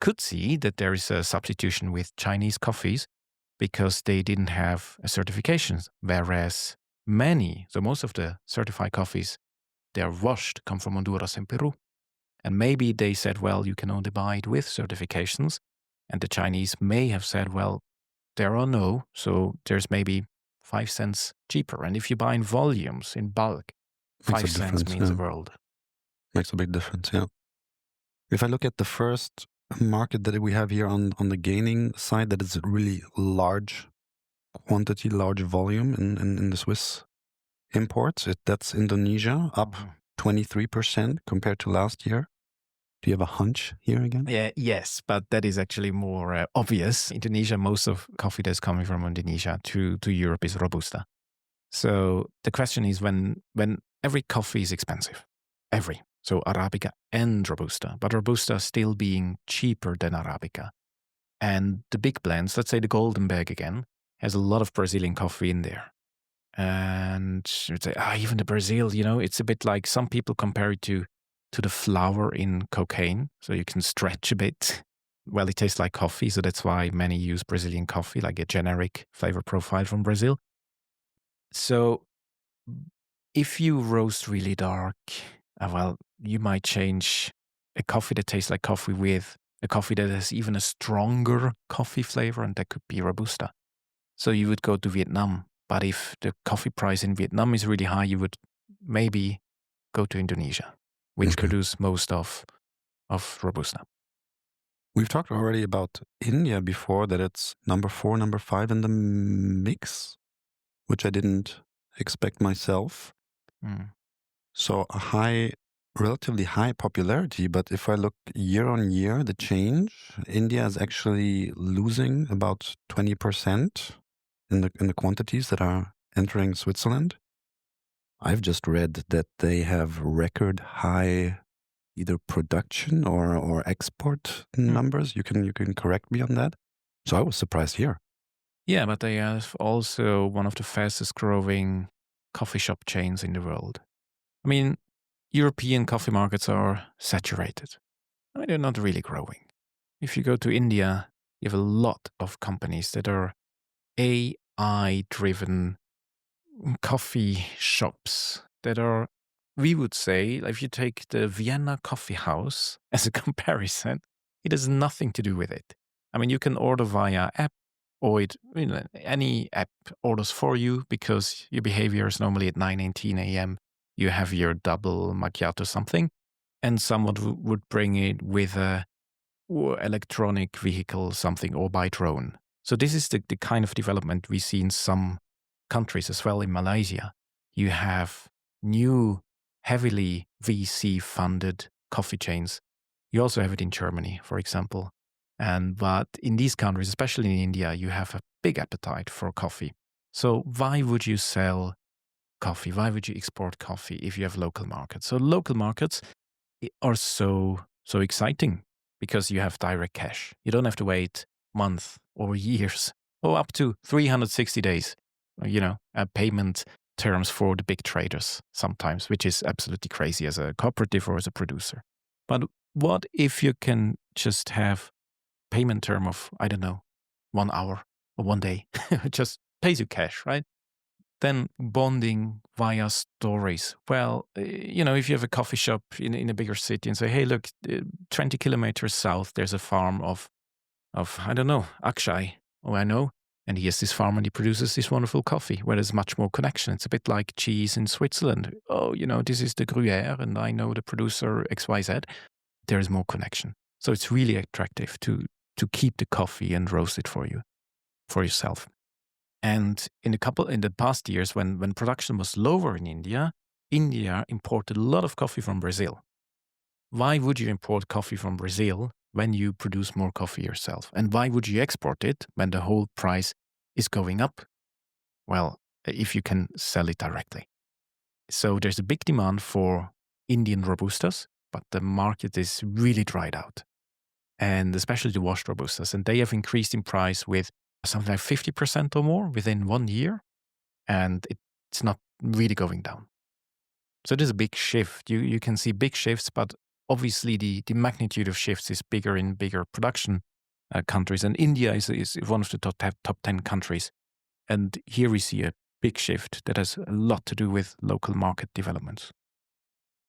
could see that there is a substitution with Chinese coffees because they didn't have a certification, whereas most of the certified coffees, they are washed, come from Honduras and Peru. And maybe they said, well, you can only buy it with certifications. And the Chinese may have said, well, there are no. So there's maybe 5 cents cheaper. And if you buy in volumes, in bulk, Makes a 5 cents difference. means Yeah. the world. Makes a big difference. Yeah. If I look at the first market that we have here on the gaining side, that is really large quantity, large volume in the Swiss imports, that's Indonesia, up Mhm. 23% compared to last year. Do you have a hunch here again? Yeah, yes, but that is actually more obvious. Indonesia, most of coffee that's coming from Indonesia to Europe is Robusta. So the question is when every coffee is expensive, every. So Arabica and Robusta, but Robusta still being cheaper than Arabica. And the big blends, let's say the Golden Bag again, has a lot of Brazilian coffee in there. And you'd say, even the Brazil, it's a bit like some people compare it to the flour in cocaine. So you can stretch a bit. Well, it tastes like coffee, so that's why many use Brazilian coffee, like a generic flavor profile from Brazil. So if you roast really dark, well, you might change a coffee that tastes like coffee with a coffee that has even a stronger coffee flavor, and that could be Robusta. So you would go to Vietnam. But if the coffee price in Vietnam is really high, you would maybe go to Indonesia, which Okay. produce most of Robusta. We've talked already about India before, that it's number 4, number 5 in the mix, which I didn't expect myself. Mm. So relatively high popularity, but if I look year on year, the change, India is actually losing about 20% in the quantities that are entering Switzerland. I've just read that they have record high either production or export Hmm. numbers. You can correct me on that. So I was surprised here. Yeah, but they have also one of the fastest growing coffee shop chains in the world. I mean, European coffee markets are saturated. I mean, they're not really growing. If you go to India, you have a lot of companies that are AI driven coffee shops that are, we would say, if you take the Vienna Coffee House as a comparison, it has nothing to do with it. I mean, you can order via app, or any app orders for you because your behavior is normally at 9:18 a.m. You have your double macchiato something, and someone would bring it with a or electronic vehicle something or by drone. So this is the kind of development we see in some countries as well. In Malaysia, you have new heavily VC funded coffee chains. You also have it in Germany, for example. But in these countries, especially in India, you have a big appetite for coffee. So why would you sell coffee? Why would you export coffee if you have local markets? So local markets are so exciting because you have direct cash. You don't have to wait months or years or up to 360 days, payment terms for the big traders sometimes, which is absolutely crazy as a cooperative or as a producer. But what if you can just have payment term of, I don't know, 1 hour or 1 day, just pays you cash, right? Then bonding via stories. Well, if you have a coffee shop in a bigger city and say, hey, look, 20 kilometers south, there's a farm of I don't know, Akshay. Oh, I know. And he has this farm and he produces this wonderful coffee where there's much more connection. It's a bit like cheese in Switzerland. Oh, this is the Gruyere and I know the producer XYZ. There is more connection. So it's really attractive to keep the coffee and roast it for you, for yourself. And in the past years, when production was lower in India, India imported a lot of coffee from Brazil. Why would you import coffee from Brazil when you produce more coffee yourself? And why would you export it when the whole price is going up? Well, if you can sell it directly. So there's a big demand for Indian Robustas, but the market is really dried out. And especially the washed Robustas. And they have increased in price with something like 50% or more within 1 year. And it's not really going down. So there's a big shift. You can see big shifts, but obviously the magnitude of shifts is bigger in bigger production countries. And India is one of the top 10 countries. And here we see a big shift that has a lot to do with local market developments.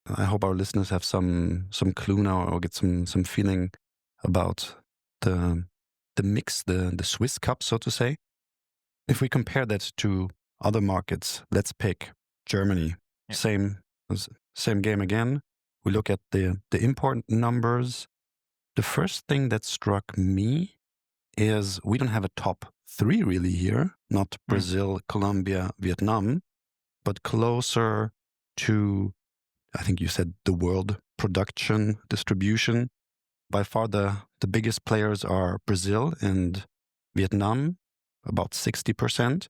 I hope our listeners have some clue now or get some feeling about the the mix, the Swiss cup, so to say. If we compare that to other markets, let's pick Germany. Yeah. Same game again. We look at the import numbers. The first thing that struck me is we don't have a top 3 really here, not Brazil, Colombia, Vietnam, but closer to, I think you said, the world production distribution. By far the biggest players are Brazil and Vietnam, about 60%.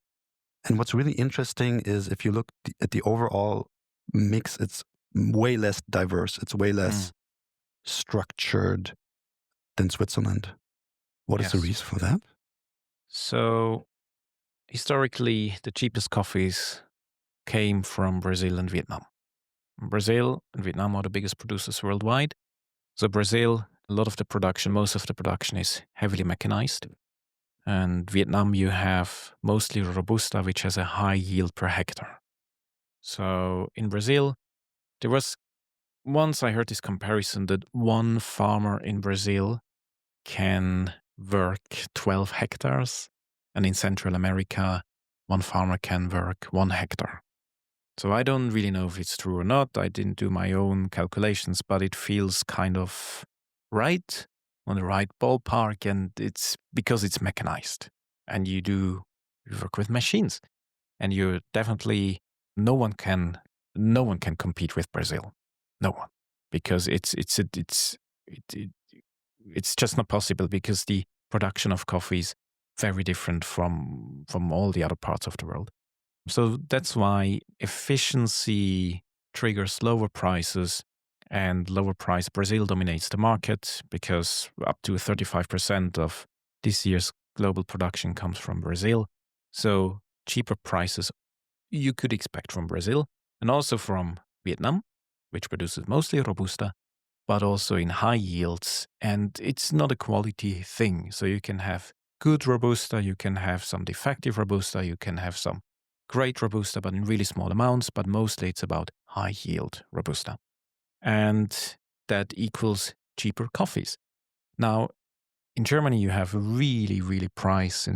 And what's really interesting is if you look at the overall mix, it's way less diverse. It's way less structured than Switzerland. What is the Yes. reason for that? So historically, the cheapest coffees came from Brazil and Vietnam. Brazil and Vietnam are the biggest producers worldwide. So Brazil, a lot of the production, most of the production is heavily mechanized. And Vietnam, you have mostly Robusta, which has a high yield per hectare. So in Brazil, there was once I heard this comparison that one farmer in Brazil can work 12 hectares, and in Central America, one farmer can work 1 hectare. So I don't really know if it's true or not. I didn't do my own calculations, but it feels kind of right, on the right ballpark, and it's because it's mechanized and you work with machines, and you're definitely no one can compete with Brazil, no one, because it's just not possible, because the production of coffee is very different from all the other parts of the world. So that's why efficiency triggers lower prices, and lower price. Brazil dominates the market because up to 35% of this year's global production comes from Brazil. So cheaper prices you could expect from Brazil, and also from Vietnam, which produces mostly Robusta, but also in high yields. And it's not a quality thing. So you can have good Robusta, you can have some defective Robusta, you can have some great Robusta, but in really small amounts. But mostly it's about high yield Robusta. And that equals cheaper coffees. Now, in Germany, you have a really, really price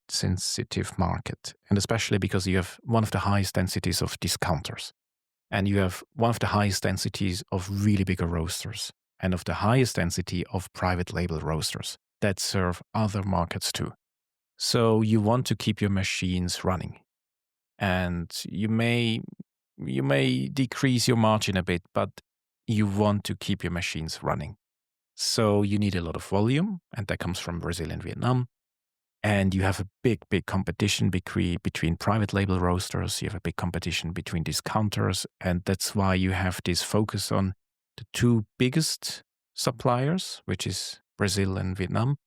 sensitive market, and especially because you have one of the highest densities of discounters, and you have one of the highest densities of really bigger roasters, and of the highest density of private label roasters that serve other markets too. So you want to keep your machines running, and you may decrease your margin a bit, but you want to keep your machines running. So you need a lot of volume, and that comes from Brazil and Vietnam. And you have a big competition between private label roasters. You have a big competition between discounters. And that's why you have this focus on the 2 biggest suppliers, which is Brazil and Vietnam,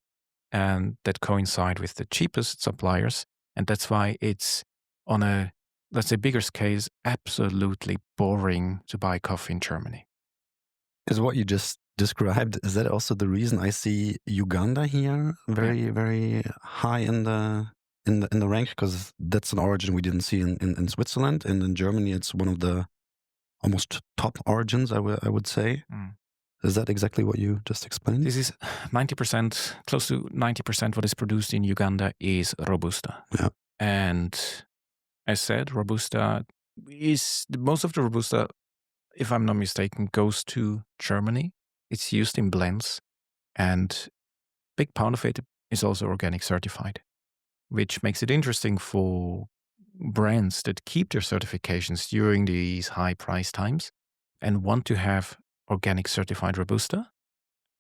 and that coincide with the cheapest suppliers. And that's why it's on a, let's say, bigger scale, absolutely boring to buy coffee in Germany. Is what you just described, is that also the reason I see Uganda here very high in the rank? Because that's an origin we didn't see in Switzerland, and in Germany it's one of the almost top origins, I would say. Is that exactly what you just explained? This is 90%, close to 90% what is produced in Uganda is Robusta. Yeah. And as said, Robusta is, most of the Robusta, if I'm not mistaken, goes to Germany. It's used in blends, and big part of it is also organic certified, which makes it interesting for brands that keep their certifications during these high price times and want to have organic certified Robusta.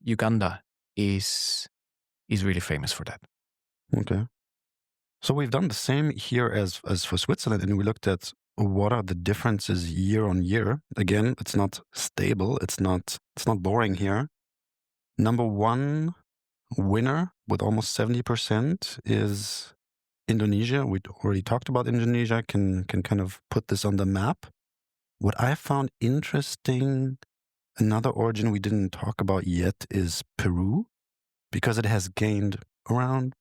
Uganda is really famous for that. Okay. So we've done the same here as for Switzerland, and we looked at what are the differences year on year. Again, it's not stable. It's not boring here. Number 1 winner with almost 70% is Indonesia. We already talked about Indonesia. Can kind of put this on the map. What I found interesting, another origin we didn't talk about yet, is Peru, because it has gained around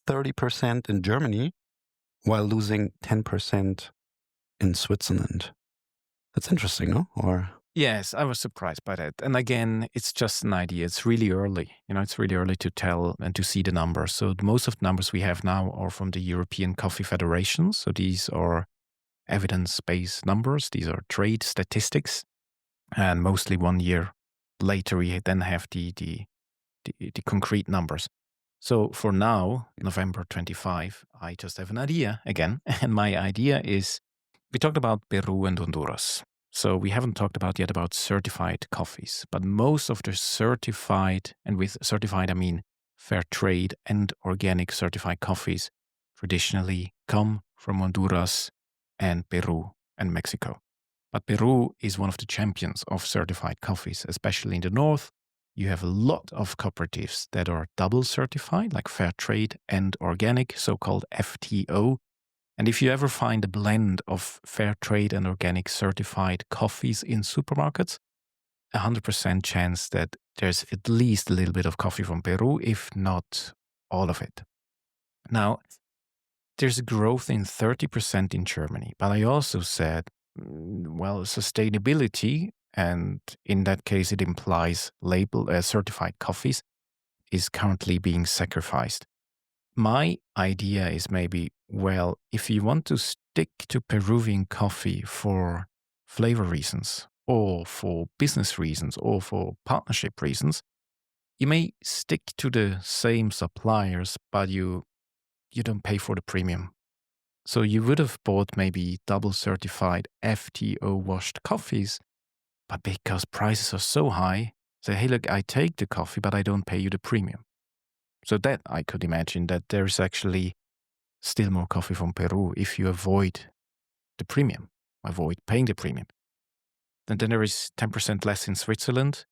30% in Germany while losing 10% in Switzerland. That's interesting, no? Or Yes, I was surprised by that. And again, it's just an idea. It's really early. It's really early to tell and to see the numbers. So most of the numbers we have now are from the European Coffee Federation. So these are evidence-based numbers. These are trade statistics. And mostly 1 year later, we then have the concrete numbers. So for now, November 25, I just have an idea again. And my idea is, we talked about Peru and Honduras. So we haven't talked about yet about certified coffees, but most of the certified, and with certified I mean fair trade and organic certified coffees, traditionally come from Honduras and Peru and Mexico. But Peru is one of the champions of certified coffees, especially in the north. You have a lot of cooperatives that are double certified, like fair trade and organic, so-called FTO. And if you ever find a blend of fair trade and organic certified coffees in supermarkets, 100% chance that there's at least a little bit of coffee from Peru, if not all of it. Now, there's a growth in 30% in Germany, but I also said, well, sustainability, and in that case it implies certified coffees, is currently being sacrificed. My idea is maybe, well, if you want to stick to Peruvian coffee for flavor reasons, or for business reasons, or for partnership reasons, you may stick to the same suppliers, but you don't pay for the premium. So you would have bought maybe double certified FTO washed coffees, but because prices are so high, say, hey, look, I take the coffee, but I don't pay you the premium. So that I could imagine that there's actually still more coffee from Peru if you avoid the premium, avoid paying the premium. And then there is 10% less in Switzerland.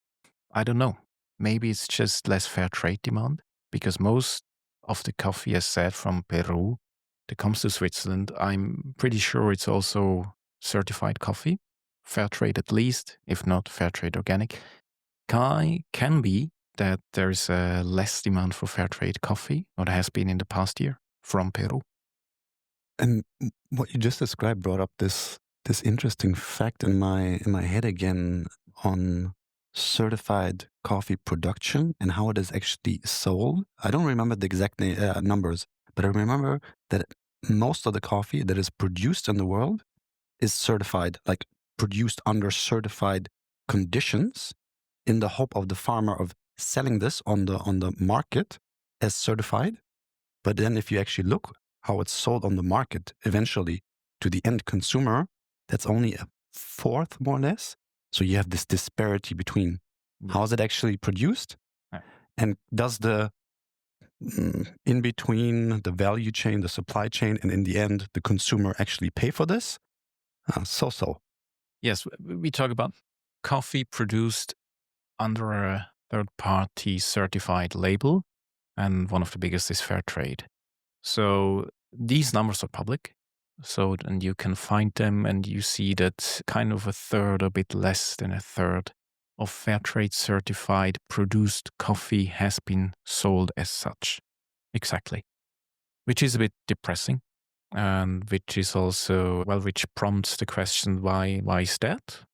I don't know. Maybe it's just less fair trade demand, because most of the coffee, as said, from Peru that comes to Switzerland, I'm pretty sure it's also certified coffee, fair trade at least, if not fair trade organic. Can be that there's less demand for fair trade coffee, or there has been in the past year, from Peru. And what you just described brought up this interesting fact in my head again on certified coffee production and how it is actually sold. I don't remember the exact numbers, but I remember that most of the coffee that is produced in the world is certified, like produced under certified conditions, in the hope of the farmer of selling this on the market as certified. But then if you actually look how it's sold on the market eventually to the end consumer, that's only a fourth more or less. So you have this disparity between how is it actually produced, and does the in between the value chain, the supply chain, and in the end the consumer actually pay for this? So. Yes, we talk about coffee produced under a third-party certified label, and one of the biggest is fair trade. So these numbers are public. So and you can find them, and you see that kind of a third, a bit less than a third of fair trade certified produced coffee has been sold as such. Exactly. Which is a bit depressing, and which is also, well, which prompts the question, why is that?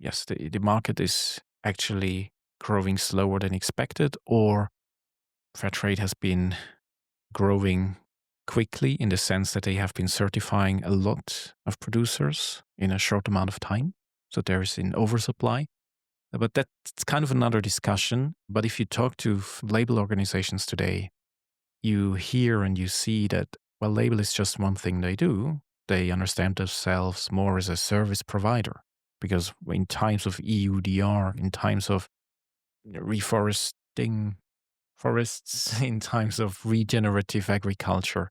Yes, the market is actually growing slower than expected, or fair trade has been growing quickly in the sense that they have been certifying a lot of producers in a short amount of time. So there is an oversupply. But that's kind of another discussion. But if you talk to label organizations today, you hear and you see that, well, label is just one thing they do. They understand themselves more as a service provider, because in times of EUDR, in times of reforesting forests, in times of regenerative agriculture,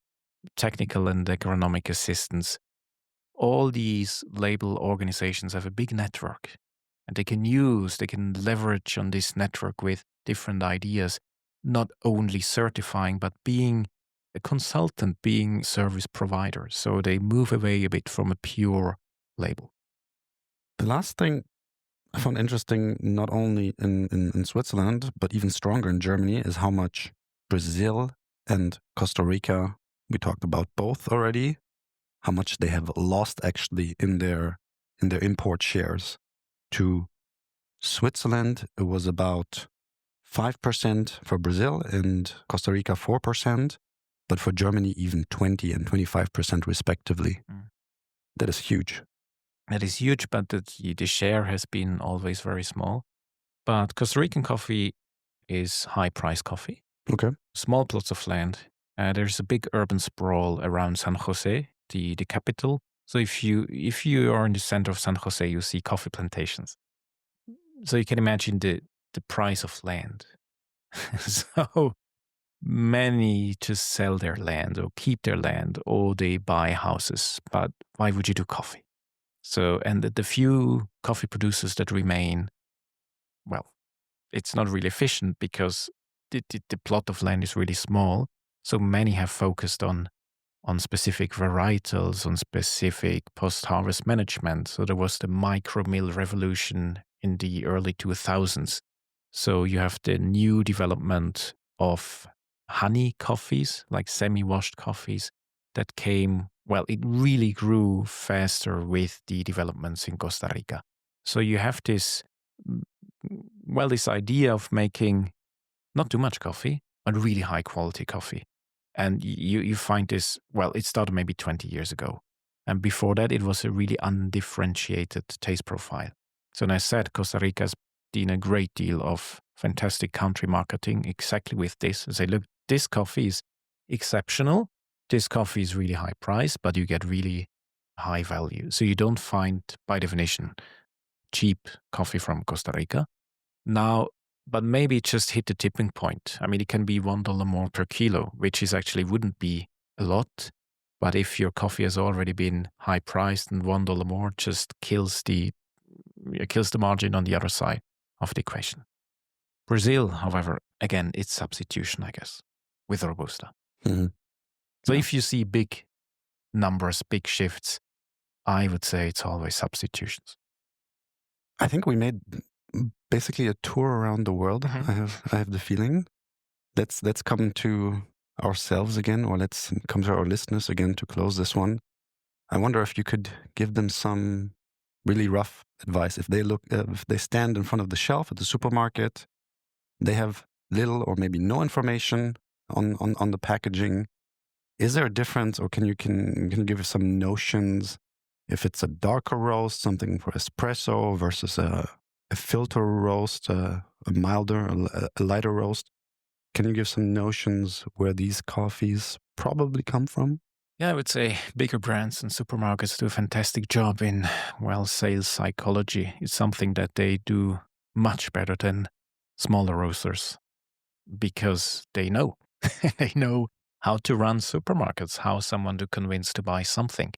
technical and agronomic assistance, all these label organizations have a big network, and they can leverage on this network with different ideas, not only certifying, but being a consultant, being service provider. So they move away a bit from a pure label. The last thing I found interesting, not only in Switzerland, but even stronger in Germany, is how much Brazil and Costa Rica, we talked about both already, how much they have lost actually in their import shares to Switzerland, it was about 5% for Brazil and Costa Rica 4%, but for Germany even 20 and 25% respectively. Mm. That is huge. That is huge, but the share has been always very small. But Costa Rican coffee is high-priced coffee. Okay. Small plots of land. There's a big urban sprawl around San Jose, the capital. So if you are in the center of San Jose, you see coffee plantations. So you can imagine the price of land. So many just sell their land or keep their land or they buy houses. But why would you do coffee? So, and the few coffee producers that remain, well, it's not really efficient because the plot of land is really small. So many have focused on specific varietals, on specific post-harvest management. So there was the micro mill revolution in the early 2000s. So you have the new development of honey coffees, like semi-washed coffees that came, well, it really grew faster with the developments in Costa Rica. So you have this, well, this idea of making not too much coffee, but really high quality coffee. And you find this, well, it started maybe 20 years ago. And before that, it was a really undifferentiated taste profile. So as I said, Costa Rica has done a great deal of fantastic country marketing exactly with this. Say, look, this coffee is exceptional. This coffee is really high price, but you get really high value. So you don't find, by definition, cheap coffee from Costa Rica. Now, but maybe it just hit the tipping point. I mean, it can be $1 more per kilo, which is actually wouldn't be a lot. But if your coffee has already been high priced and $1 more just kills the margin on the other side of the equation. Brazil, however, again, it's substitution, I guess, with Robusta. Mm-hmm. So if you see big numbers, big shifts, I would say it's always substitutions. I think we made basically a tour around the world. Mm-hmm. I have the feeling. Let's come to ourselves again, or let's come to our listeners again to close this one. I wonder if you could give them some really rough advice. If they stand in front of the shelf at the supermarket, they have little or maybe no information on the packaging. Is there a difference, or can you give us some notions if it's a darker roast, something for espresso versus a filter roast, a milder, a lighter roast? Can you give some notions where these coffees probably come from? Yeah, I would say bigger brands and supermarkets do a fantastic job in, well, sales psychology. It's something that they do much better than smaller roasters because they know. They know how to run supermarkets, how someone to convince to buy something.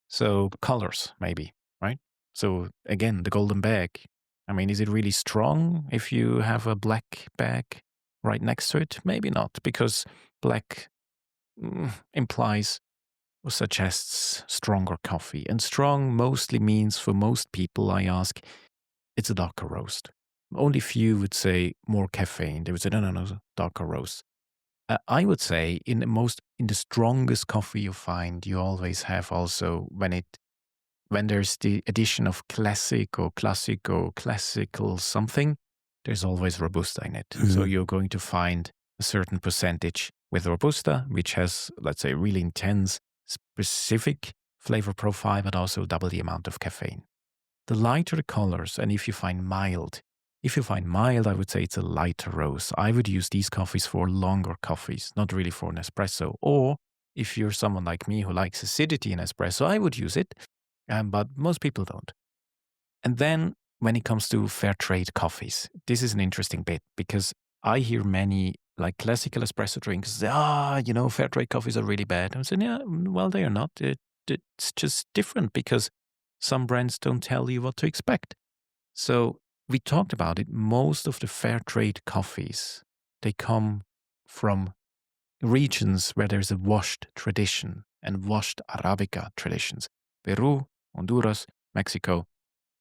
So colors, maybe, right? So again, the golden bag. I mean, is it really strong if you have a black bag right next to it? Maybe not, because black implies or suggests stronger coffee. And strong mostly means, for most people, I ask, it's a darker roast. Only few would say more caffeine. They would say, no, darker roast. I would say in the strongest coffee you find, you always have also when there's the addition of classic or classical something, there's always Robusta in it. Mm-hmm. So you're going to find a certain percentage with Robusta, which has, let's say, really intense, specific flavor profile, but also double the amount of caffeine. The lighter the colors, and if you find mild, I would say it's a lighter roast. I would use these coffees for longer coffees, not really for an espresso. Or if you're someone like me who likes acidity in espresso, I would use it, but most people don't. And then when it comes to fair trade coffees, this is an interesting bit because I hear many like classical espresso drinkers say, fair trade coffees are really bad. I'm saying, yeah, well, they are not. It's just different because some brands don't tell you what to expect. So we talked about it. Most of the fair trade coffees, they come from regions where there's a washed tradition and washed Arabica traditions. Peru, Honduras, Mexico.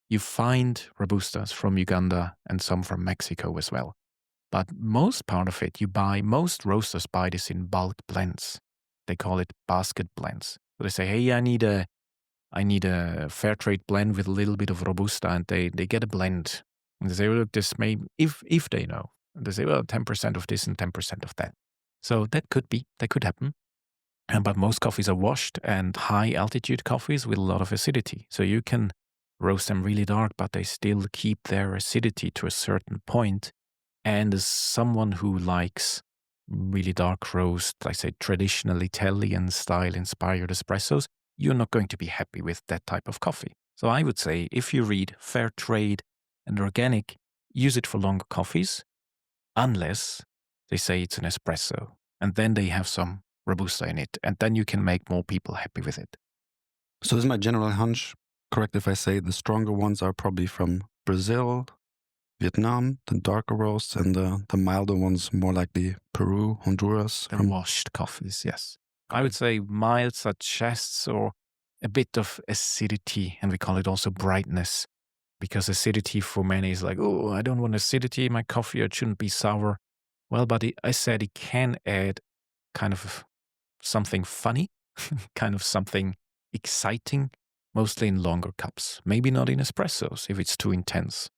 You find Robustas from Uganda and some from Mexico as well. But most part of it, most roasters buy this in bulk blends. They call it basket blends. So they say, hey, I need a I need a fair trade blend with a little bit of Robusta, and they get a blend. And they say, well, look, this may, if they know, and they say, well, 10% of this and 10% of that. So that could happen. But most coffees are washed and high altitude coffees with a lot of acidity. So you can roast them really dark, but they still keep their acidity to a certain point. And as someone who likes really dark roast, like say traditional Italian style inspired espressos, you're not going to be happy with that type of coffee. So I would say if you read fair trade and organic, use it for longer coffees, unless they say it's an espresso. And then they have some Robusta in it. And then you can make more people happy with it. So this is my general hunch. Correct if I say the stronger ones are probably from Brazil, Vietnam, the darker roasts, and the milder ones more likely Peru, Honduras. The washed coffees, yes. I would say mild chests or a bit of acidity, and we call it also brightness, because acidity for many is like, oh, I don't want acidity in my coffee, it shouldn't be sour. Well, but I said it can add kind of something funny, kind of something exciting, mostly in longer cups. Maybe not in espressos if it's too intense.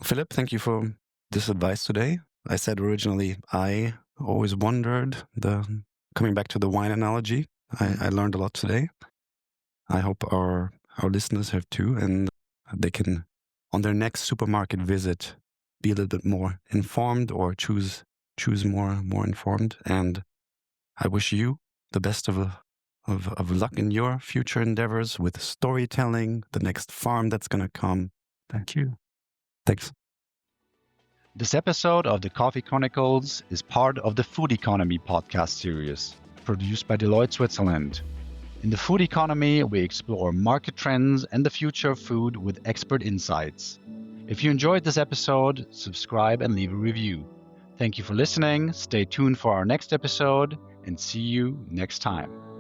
Philipp, thank you for this advice today. I said originally I always wondered, coming back to the wine analogy, I learned a lot today. I hope our listeners have too, and they can, on their next supermarket visit, be a little bit more informed or choose more informed. And I wish you the best of luck in your future endeavors with storytelling, the next farm that's going to come. Thank you. Thanks. This episode of the Coffee Chronicles is part of the Food Economy podcast series, produced by Deloitte Switzerland. In the food economy, we explore market trends and the future of food with expert insights. If you enjoyed this episode, subscribe and leave a review. Thank you for listening, stay tuned for our next episode, and see you next time.